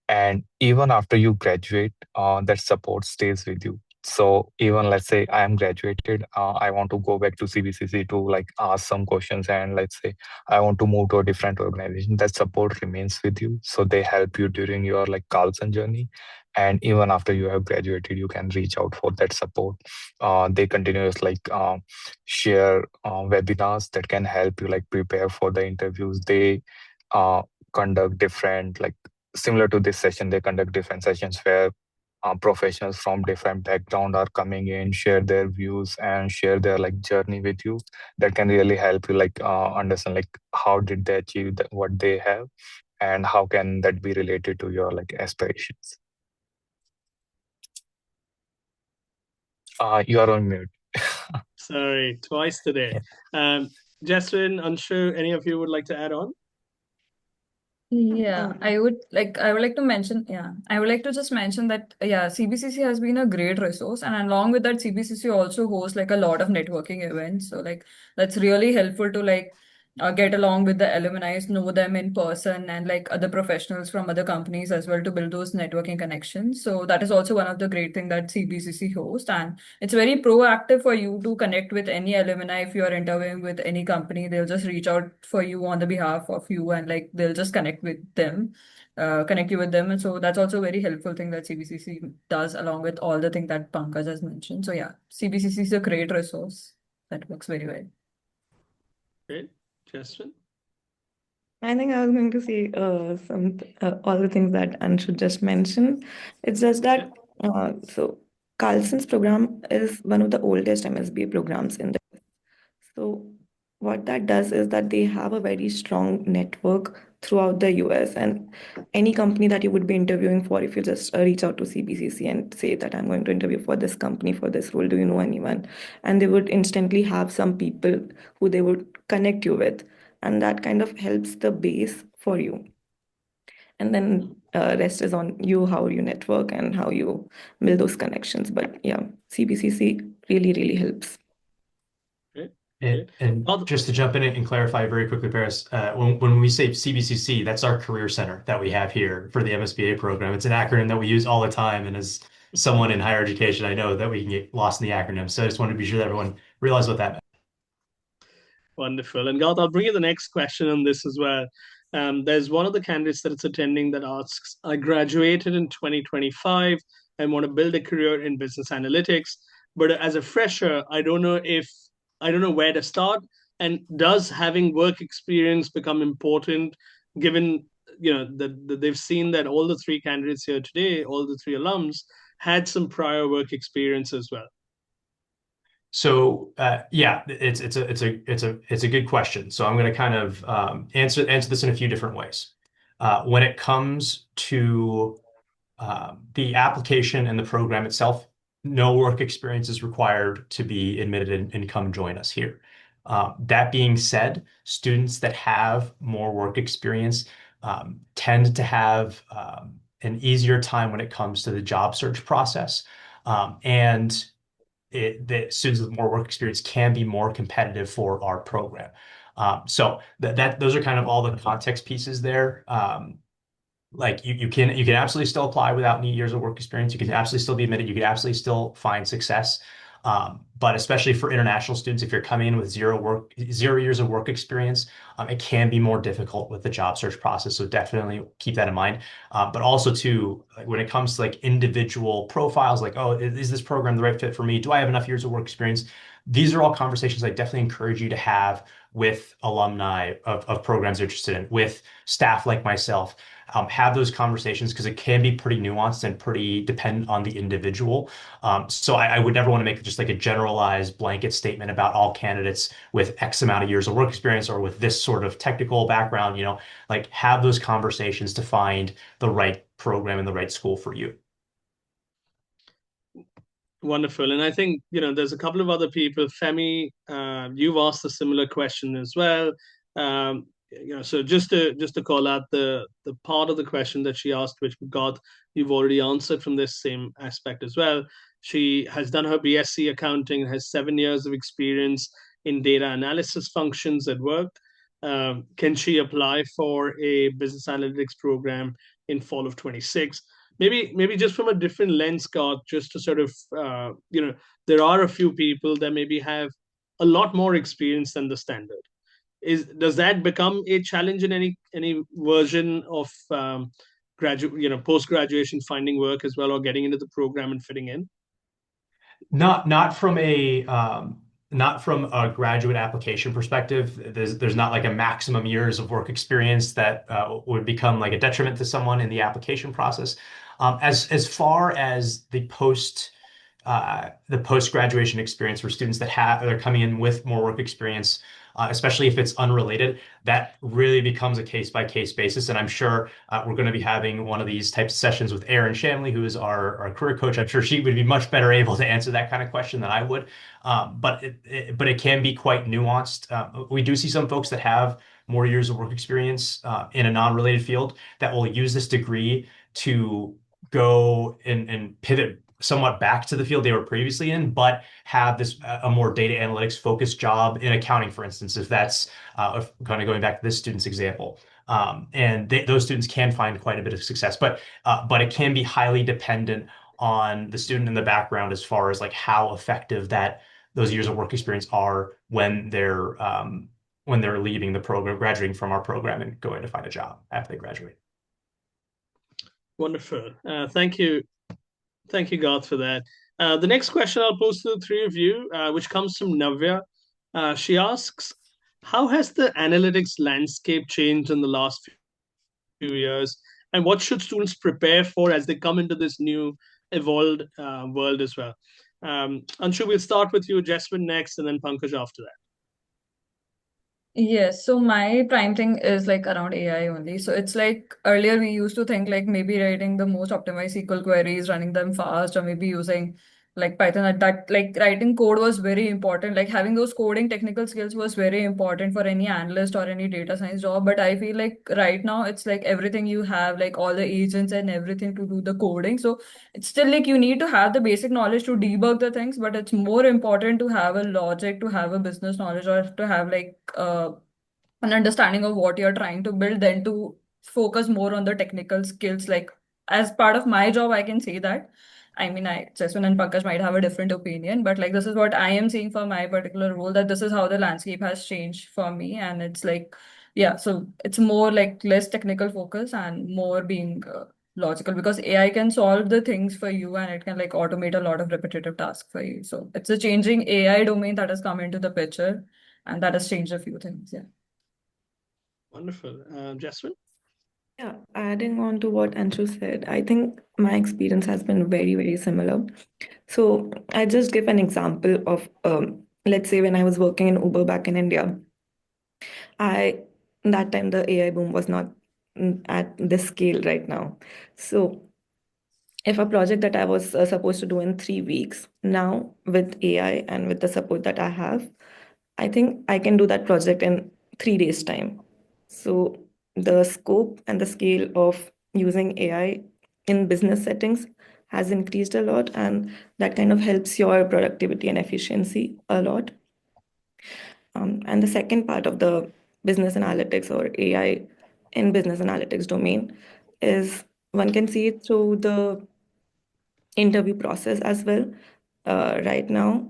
And even after you graduate, that support stays with you. So even let's say I am graduated, I want to go back to CBCC to like ask some questions, and let's say I want to move to a different organization, that support remains with you. So they help you during your like Carlson journey. And even after you have graduated, you can reach out for that support. They continuously like share webinars that can help you like prepare for the interviews. They uh, conduct different like similar to this session, they conduct different sessions where professionals from different background are coming in, share their views and share their like journey with you. That can really help you like understand like how did they achieve what they have, and how can that be related to your like aspirations. You are on mute. Sorry, twice today. Yeah. Jasmine, unsure, any of you would like to add on? Yeah, I would like to mention, yeah, I would like to just mention that, yeah, CBCC has been a great resource. And along with that, CBCC also hosts like a lot of networking events. So like that's really helpful to like get along with the alumni, know them in person, and like other professionals from other companies as well to build those networking connections. So that is also one of the great thing that CBCC hosts. And it's very proactive for you to connect with any alumni. If you are interviewing with any company, they'll just reach out for you on the behalf of you, and like they'll just connect you with them. And so that's also a very helpful thing that CBCC does, along with all the things that Pankaj has mentioned. So yeah, CBCC is a great resource that works very well. Great. Jasmine? I think I was going to say all the things that Anshu just mentioned. It's just Yeah. that so Carlson's program is one of the oldest MSBA programs in the. So what that does is that they have a very strong network throughout the US, and any company that you would be interviewing for, if you just reach out to CBCC and say that I'm going to interview for this company for this role, do you know anyone? And they would instantly have some people who they would connect you with, and that kind of helps the base for you. And then rest is on you, how you network and how you build those connections. But yeah, CBCC really, really helps. Great. And just to jump in and clarify very quickly, Paris, when we say CBCC, that's our career center that we have here for the MSBA program. It's an acronym that we use all the time, and as someone in higher education, I know that we can get lost in the acronym. So I just wanted to be sure that everyone realized what that meant. Wonderful. And Garth, I'll bring you the next question on this as well. There's one of the candidates that's attending that asks, I graduated in 2025 and want to build a career in business analytics, but as a fresher, I don't know where to start. And does having work experience become important given, that they've seen that all the three candidates here today, all the three alums, had some prior work experience as well? So yeah, it's a good question. So I'm going to kind of answer this in a few different ways. When it comes to the application and the program itself, no work experience is required to be admitted and come join us here. That being said, students that have more work experience tend to have an easier time when it comes to the job search process. And the students with more work experience can be more competitive for our program. So those are kind of all the context pieces there. Like you can absolutely still apply without any years of work experience. You can absolutely still be admitted. You can absolutely still find success. But especially for international students, if you're coming in with 0 years of work experience, it can be more difficult with the job search process. So definitely keep that in mind. But also too, like when it comes to like individual profiles, like, oh, is this program the right fit for me? Do I have enough years of work experience? These are all conversations I definitely encourage you to have with alumni of programs you're interested in, with staff like myself. Have those conversations because it can be pretty nuanced and pretty dependent on the individual. So I would never want to make just like a generalized blanket statement about all candidates with X amount of years of work experience or with this sort of technical background, like have those conversations to find the right program and the right school for you. Wonderful. And I think, there's a couple of other people. Femi, you've asked a similar question as well. So just to call out the part of the question that she asked, which you've already answered from this same aspect as well. She has done her BSc accounting, has 7 years of experience in data analysis functions at work. Can she apply for a business analytics program in fall of 26? Maybe just from a different lens, Scott, just to sort of there are a few people that maybe have a lot more experience than the standard. Does that become a challenge in any version of post graduation finding work as well, or getting into the program and fitting in? Not from a graduate application perspective. There's not like a maximum years of work experience that would become like a detriment to someone in the application process. As far as the post graduation experience for students that are coming in with more work experience, especially if it's unrelated, that really becomes a case by case basis. And I'm sure we're going to be having one of these types of sessions with Erin Shanley, who is our career coach. I'm sure she would be much better able to answer that kind of question than I would. But it can be quite nuanced. We do see some folks that have more years of work experience in a non-related field that will use this degree to go and pivot somewhat back to the field they were previously in, but have this a more data analytics focused job in accounting, for instance, if that's kind of going back to this student's example. And those students can find quite a bit of success, but it can be highly dependent on the student in the background as far as like how effective those years of work experience are when they're leaving the program, graduating from our program and going to find a job after they graduate. Wonderful. Thank you. Thank you, Garth, for that. The next question I'll pose to the three of you, which comes from Navya. She asks, how has the analytics landscape changed in the last few years? And what should students prepare for as they come into this new evolved world as well? Anshu, we'll start with you, Jasmine next, and then Pankaj after that. Yes, so my prime thing is like around AI only. So it's like earlier we used to think like maybe writing the most optimized SQL queries, running them fast, or maybe using like Python at that like writing code was very important. Like having those coding technical skills was very important for any analyst or any data science job. But I feel like right now it's like everything you have, like all the agents and everything to do the coding. So it's still like you need to have the basic knowledge to debug the things, but it's more important to have a logic, to have a business knowledge, or to have like an understanding of what you're trying to build than to focus more on the technical skills. Like as part of my job, I can say that. I mean, Jasmine and Pankaj might have a different opinion, but like this is what I am seeing for my particular role, that this is how the landscape has changed for me. And it's like, yeah, so it's more like less technical focus and more being logical, because AI can solve the things for you and it can like automate a lot of repetitive tasks for you. So it's a changing AI domain that has come into the picture, and that has changed a few things. Yeah. Wonderful. Jasmine? Yeah, adding on to what Anshu said, I think my experience has been very, very similar. So I just give an example of, let's say when I was working in Uber back in India, I that time the AI boom was not at this scale right now. So if a project that I was supposed to do in 3 weeks, now with AI and with the support that I have, I think I can do that project in 3 days' time. So the scope and the scale of using AI in business settings has increased a lot, and that kind of helps your productivity and efficiency a lot. And the second part of the business analytics or AI in business analytics domain is one can see it through the interview process as well. Right now,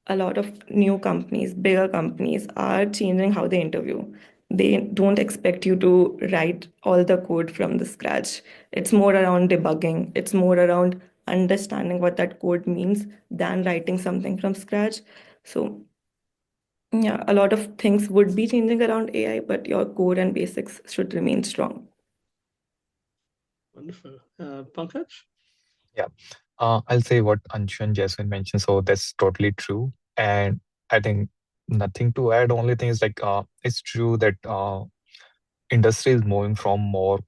a lot of new companies, bigger companies, are changing how they interview. They don't expect you to write all the code from the scratch. It's more around debugging, it's more around understanding what that code means than writing something from scratch. So, yeah, a lot of things would be changing around AI, but your core and basics should remain strong. Wonderful. Pankaj? Yeah. I'll say what Anshu and Jasmine mentioned. So that's totally true. And I think nothing to add. Only thing is like it's true that industry is moving from more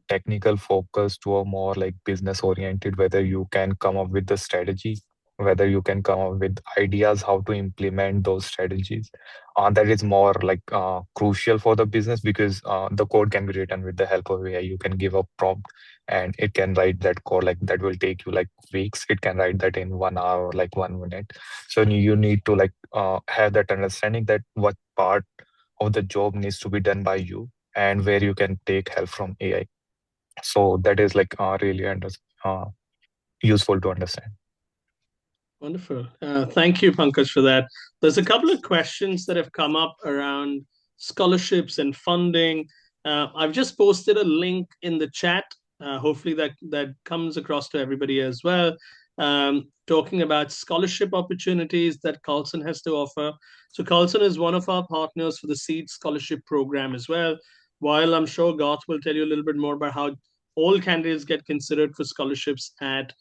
technical focus to a more like business oriented, whether you can come up with the strategy, whether you can come up with ideas how to implement those strategies. That is more like crucial for the business, because the code can be written with the help of AI. You can give a prompt and it can write that code, like that will take you like weeks. It can write that in 1 hour, like 1 minute. So you need to like have that understanding that what part of the job needs to be done by you and where you can take help from AI. So that is like really uh, useful to understand. Wonderful. Thank you, Pankaj, for that. There's a couple of questions that have come up around scholarships and funding. I've just posted a link in the chat. Hopefully, that comes across to everybody as well. Talking about scholarship opportunities that Carlson has to offer. So, Carlson is one of our partners for the Seed Scholarship Program as well. While I'm sure Garth will tell you a little bit more about how all candidates get considered for scholarships at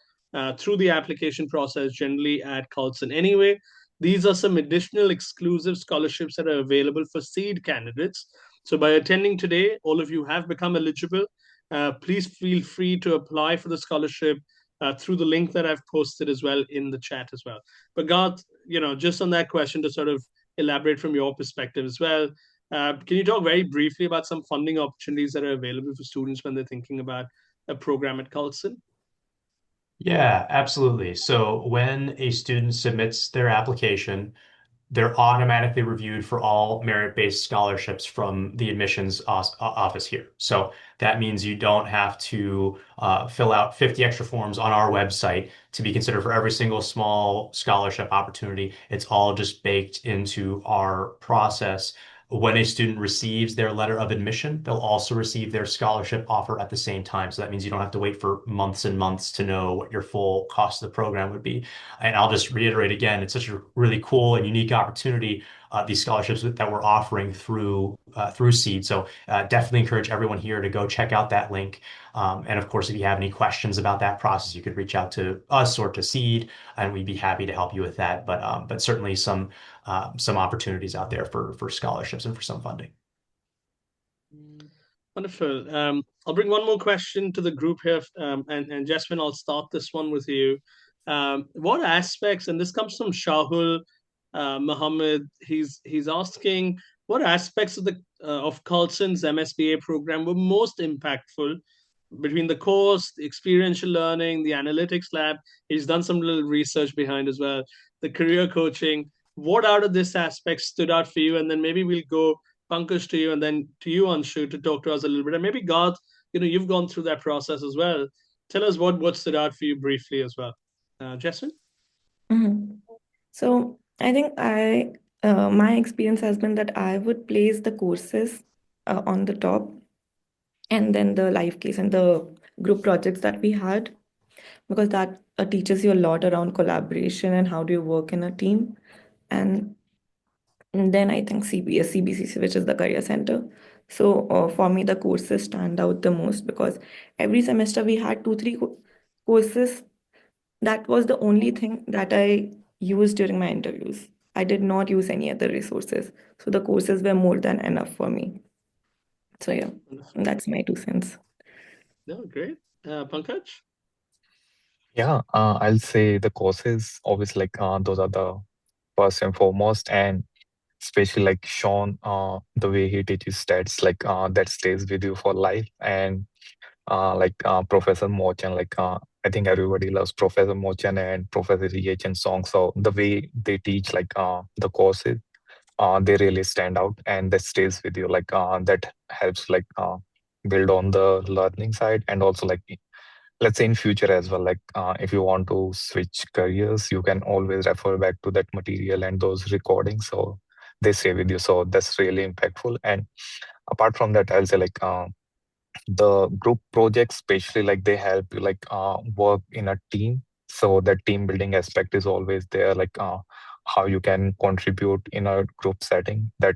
through the application process, generally at Carlson anyway. These are some additional exclusive scholarships that are available for seed candidates. So by attending today, all of you have become eligible. Please feel free to apply for the scholarship through the link that I've posted as well in the chat as well. But Garth, just on that question to sort of elaborate from your perspective as well, can you talk very briefly about some funding opportunities that are available for students when they're thinking about a program at Carlson? Yeah, absolutely. So when a student submits their application, they're automatically reviewed for all merit-based scholarships from the admissions office here. So that means you don't have to fill out 50 extra forms on our website to be considered for every single small scholarship opportunity. It's all just baked into our process. When a student receives their letter of admission, they'll also receive their scholarship offer at the same time. So that means you don't have to wait for months and months to know what your full cost of the program would be. And I'll just reiterate again, it's such a really cool and unique opportunity, these scholarships that we're offering through Seed. So definitely encourage everyone here to go check out that link. And of course, if you have any questions about that process, you could reach out to us or to Seed, and we'd be happy to help you with that. But certainly some opportunities out there for scholarships and for some funding. Wonderful. I'll bring one more question to the group here, and Jasmine, I'll start this one with you. What aspects, and this comes from Shahul Muhammad, he's asking what aspects of Carlson's MSBA program were most impactful between the course, the experiential learning, the analytics lab. He's done some little research behind as well, the career coaching. What out of this aspect stood out for you? And then maybe we'll go Pankaj to you and then to you, Anshu, to talk to us a little bit. And maybe Garth, you've gone through that process as well. Tell us what stood out for you briefly as well. Jasmine? Mhm. So I think my experience has been that I would place the courses on the top, and then the live case and the group projects that we had, because that teaches you a lot around collaboration and how do you work in a team. And then I think CBS, CBCC, which is the career center. So for me, the courses stand out the most because every semester we had two, three courses. That was the only thing that I used during my interviews. I did not use any other resources. So the courses were more than enough for me. So yeah, Wonderful. that's my 2 cents. No, great. Pankaj? Yeah, I'll say the courses, obviously, like those are the first and foremost. And especially like Sean, the way he teaches stats, like that stays with you for life. And Professor Mochan, I think everybody loves Professor Mochan and Professor Chen Song. So the way they teach the courses, they really stand out, and that stays with you. That helps build on the learning side, and also let's say in future as well. If you want to switch careers, you can always refer back to that material and those recordings. So they stay with you. So that's really impactful. And apart from that, I'll say the group projects, especially they help you work in a team. So that team building aspect is always there. How you can contribute in a group setting, that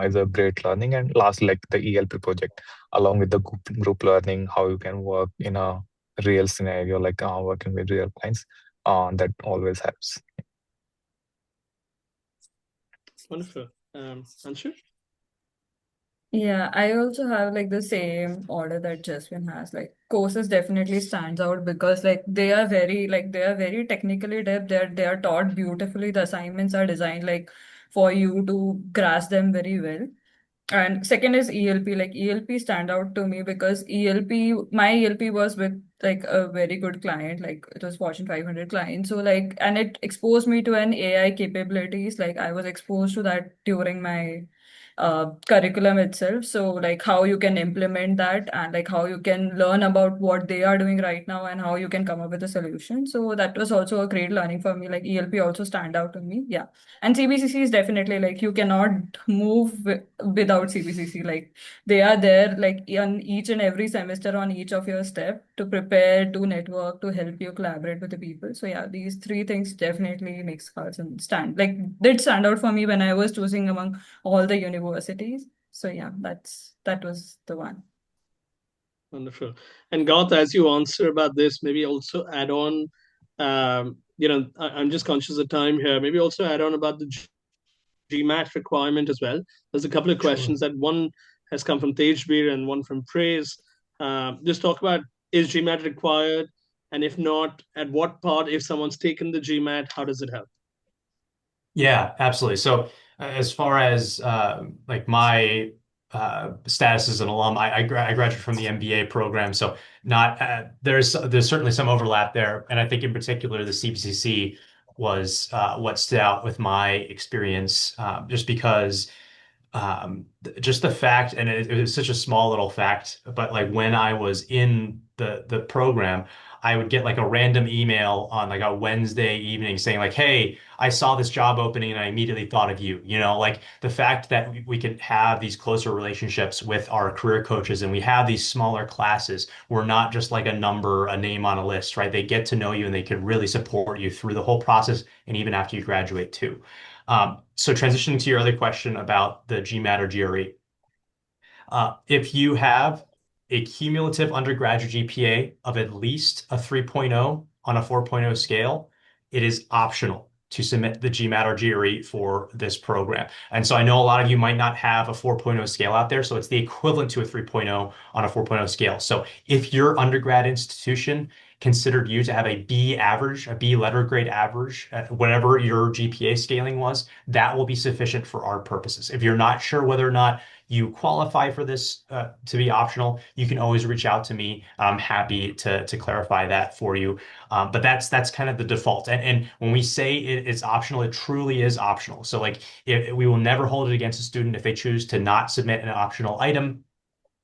is a great learning. And last, the ELP project, along with the group learning, how you can work in a real scenario, working with real clients, that always helps. Wonderful. Anshu? Yeah, I also have like the same order that Jaswin has. Like courses definitely stands out because they are very technically depth. They are taught beautifully. The assignments are designed like for you to grasp them very well. And second is ELP. Like ELP stand out to me because my ELP was with like a very good client, like it was Fortune 500 client. So like, and it exposed me to an AI capabilities. Like I was exposed to that during my curriculum itself. So like how you can implement that and like how you can learn about what they are doing right now and how you can come up with a solution. So that was also a great learning for me. Like ELP also stand out to me. Yeah. And CBCC is definitely like you cannot move without CBCC. Like they are there like on each and every semester on each of your step to prepare, to network, to help you collaborate with the people. So yeah, these three things definitely makes Carlson stand. Like did stand out for me when I was choosing among all the universities. So yeah, that was the one. Wonderful. And Garth, as you answer about this, maybe also add on, I'm just conscious of time here. Maybe also add on about the GMAT requirement as well. There's a couple of Sure. questions that one has come from Tejbir and one from Praise. Just talk about, is GMAT required? And if not, at what part, if someone's taken the GMAT, how does it help? Yeah, absolutely. So as far as like my status as an alum, I graduated from the MBA program, so not there's certainly some overlap there, and I think in particular the CBCC was what stood out with my experience, just because just the fact, and it was such a small little fact, but like when I was in the program, I would get like a random email on like a Wednesday evening saying like, "Hey, I saw this job opening and I immediately thought of you." You know, like the fact that we could have these closer relationships with our career coaches and we have these smaller classes. We're not just like a number, a name on a list, right? They get to know you and they can really support you through the whole process and even after you graduate too. So transitioning to your other question about the GMAT or GRE, if you have a cumulative undergraduate GPA of at least a 3.0 on a 4.0 scale, it is optional to submit the GMAT or GRE for this program. And so I know a lot of you might not have a 4.0 scale out there, so it's the equivalent to a 3.0 on a 4.0 scale. So if your undergrad institution considered you to have a B average, a B letter grade average, whatever your GPA scaling was, that will be sufficient for our purposes. If you're not sure whether or not you qualify for this to be optional, you can always reach out to me. I'm happy to clarify that for you. But that's kind of the default. And when we say it's optional, it truly is optional. So like we will never hold it against a student if they choose to not submit an optional item.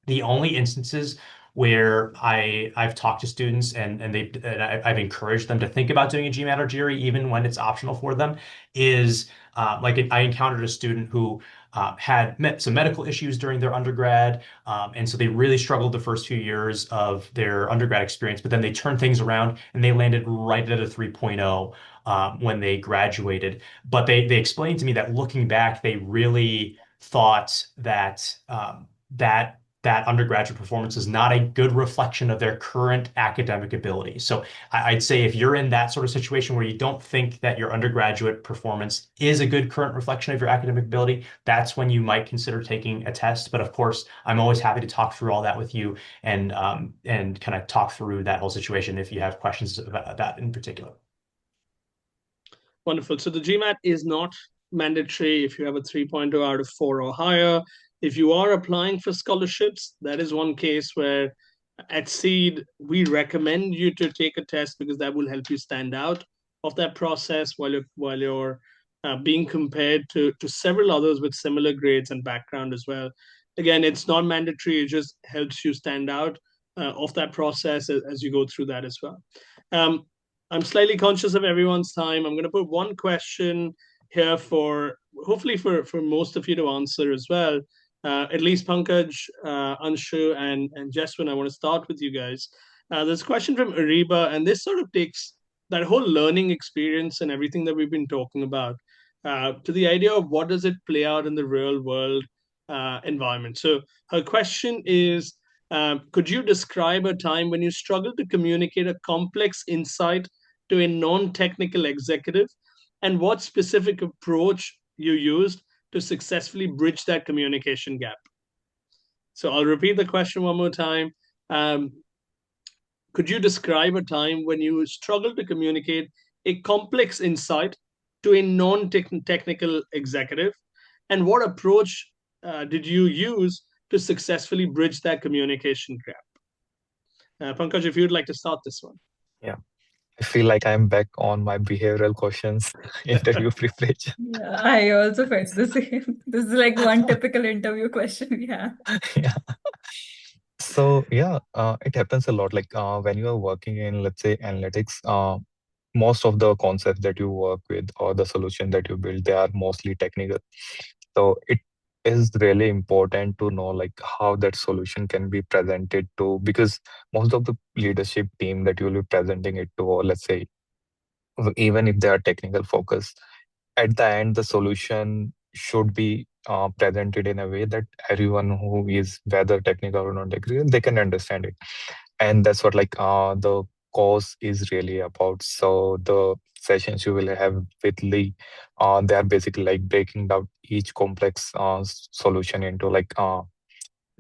The only instances where I've talked to students and I've encouraged them to think about doing a GMAT or GRE even when it's optional for them is like I encountered a student who had met some medical issues during their undergrad, and so they really struggled the first few years of their undergrad experience, but then they turned things around and they landed right at a 3.0 when they graduated. But they explained to me that looking back, they really thought that that undergraduate performance is not a good reflection of their current academic ability. So I'd say if you're in that sort of situation where you don't think that your undergraduate performance is a good current reflection of your academic ability, that's when you might consider taking a test. But of course, I'm always happy to talk through all that with you and kind of talk through that whole situation if you have questions about that in particular. Wonderful. So the GMAT is not mandatory if you have a 3.0 out of 4 or higher. If you are applying for scholarships, that is one case where at Seed, we recommend you to take a test because that will help you stand out of that process while you're being compared to several others with similar grades and background as well. Again, it's not mandatory; it just helps you stand out of that process as you go through that as well. Um, I'm slightly conscious of everyone's time. I'm going to put one question here for hopefully for most of you to answer as well. At least Pankaj, Anshu, and Jeswin, I want to start with you guys. There's a question from Ariba, and this sort of takes that whole learning experience and everything that we've been talking about to the idea of what does it play out in the real world environment. So her question is, could you describe a time when you struggled to communicate a complex insight to a non-technical executive, and what specific approach you used to successfully bridge that communication gap? So I'll repeat the question one more time. Um, could you describe a time when you struggled to communicate a complex insight to a non-technical executive, and what approach did you use to successfully bridge that communication gap? Pankaj, if you'd like to start this one. Yeah. I feel like I'm back on my behavioral questions interview preparation. Yeah, I also felt the same. This is like one typical interview question we have. Yeah. So yeah, it happens a lot. Like when you are working in, let's say, analytics, most of the concepts that you work with or the solution that you build, they are mostly technical. So it is really important to know like how that solution can be presented to, because most of the leadership team that you will be presenting it to, or let's say even if they are technical focused, at the end the solution should be presented in a way that everyone who is whether technical or non technical, they can understand it. And that's what like the course is really about. So the sessions you will have with Lee, they are basically like breaking down each complex solution into like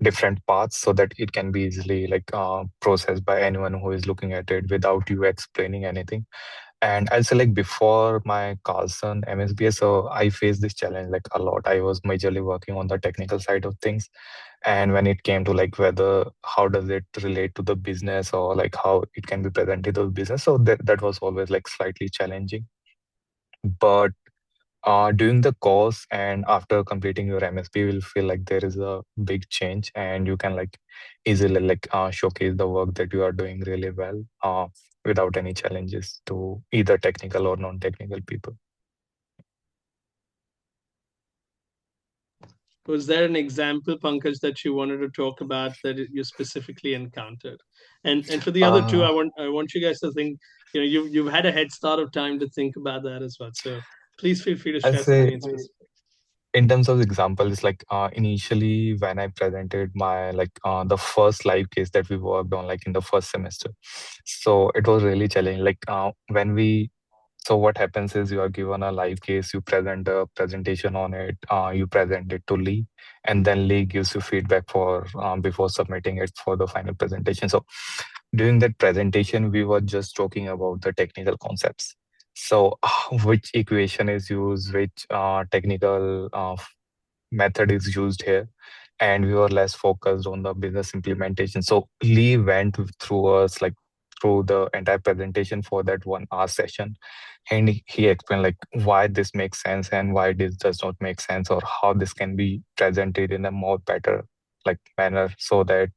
different paths so that it can be easily like processed by anyone who is looking at it without you explaining anything. And I'll say like before my Carlson MSBA, so I faced this challenge like a lot. I was majorly working on the technical side of things. And when it came to like whether how does it relate to the business or like how it can be presented to the business, so that was always like slightly challenging. But during the course and after completing your MSP, you will feel like there is a big change and you can like easily like showcase the work that you are doing really well without any challenges to either technical or non-technical people. Was there an example, Pankaj, that you wanted to talk about that you specifically encountered? And for the other two, Uh, I want you guys to think. You've had a head start of time to think about that as well. So please feel free to I'll share something say in specific. in terms of examples, like initially when I presented my like the first live case that we worked on like in the first semester, so it was really challenging. Like when we so what happens is you are given a live case, you present a presentation on it, you present it to Lee, and then Lee gives you feedback for before submitting it for the final presentation. So during that presentation, we were just talking about the technical concepts. So which equation is used, which technical method is used here, and we were less focused on the business implementation. So Lee went through us like through the entire presentation for that 1 hour session, and he explained like why this makes sense and why this does not make sense, or how this can be presented in a more better like manner so that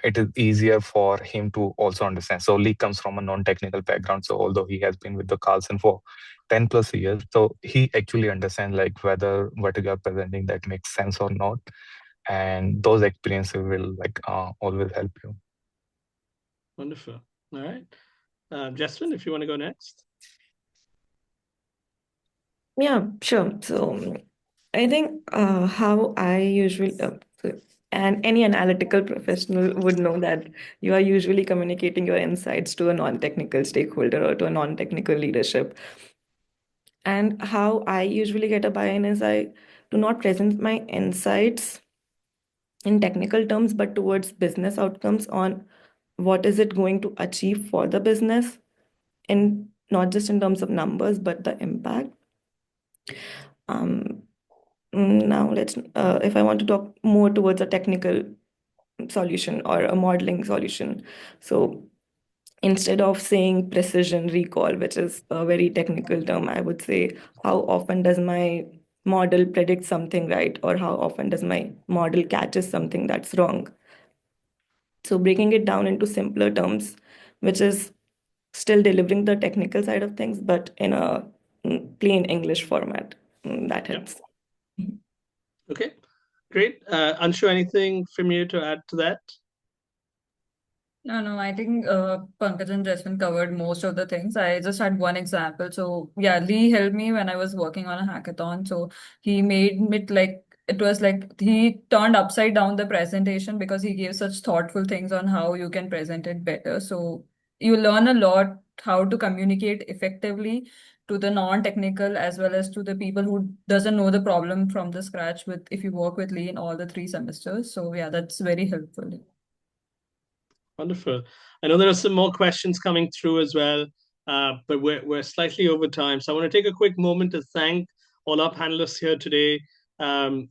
it is easier for him to also understand. So Lee comes from a non-technical background. So although he has been with the Carlson for 10 plus years, so he actually understands like whether what you are presenting that makes sense or not. And those experiences will like always help you. Wonderful. All right, Jasmine, if you want to go next. Yeah, sure. So I think how I usually, and any analytical professional would know that you are usually communicating your insights to a non-technical stakeholder or to a non-technical leadership. And how I usually get a buy-in is I do not present my insights in technical terms, but towards business outcomes on what is it going to achieve for the business, and not just in terms of numbers, but the impact. Um, Now if I want to talk more towards a technical solution or a modeling solution. So instead of saying precision recall, which is a very technical term, I would say how often does my model predict something right, or how often does my model catches something that's wrong. So breaking it down into simpler terms, which is still delivering the technical side of things, but in a plain English format. That Yeah. helps. Okay, great. Anshu, anything from you to add to that? No, I think Pankaj and Jasmine covered most of the things. I just had one example. So yeah, Lee helped me when I was working on a hackathon. So he made it like it was like he turned upside down the presentation because he gave such thoughtful things on how you can present it better. So you learn a lot how to communicate effectively to the non-technical as well as to the people who doesn't know the problem from the scratch with if you work with Lee in all the 3 semesters. So yeah, that's very helpful. Wonderful. I know there are some more questions coming through as well, but we're slightly over time. So I want to take a quick moment to thank all our panelists here today. Um,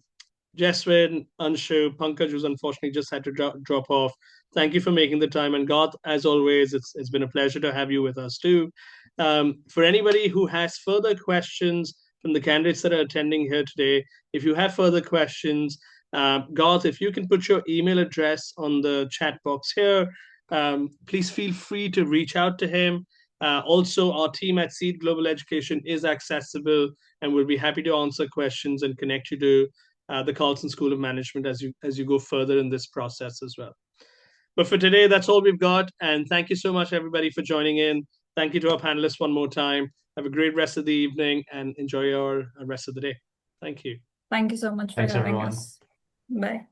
Jeswin, Anshu, Pankaj, who's unfortunately just had to drop off. Thank you for making the time. And God, as always, it's been a pleasure to have you with us too. For anybody who has further questions from the candidates that are attending here today, if you have further questions, Garth, if you can put your email address on the chat box here, please feel free to reach out to him. Also, our team at Seed Global Education is accessible and we'll be happy to answer questions and connect you to the Carlson School of Management as you go further in this process as well. But for today, that's all we've got. And thank you so much, everybody, for joining in. Thank you to our panelists one more time. Have a great rest of the evening and enjoy your rest of the day. Thank you. Thank you so much for Thanks, having everyone. us. Bye.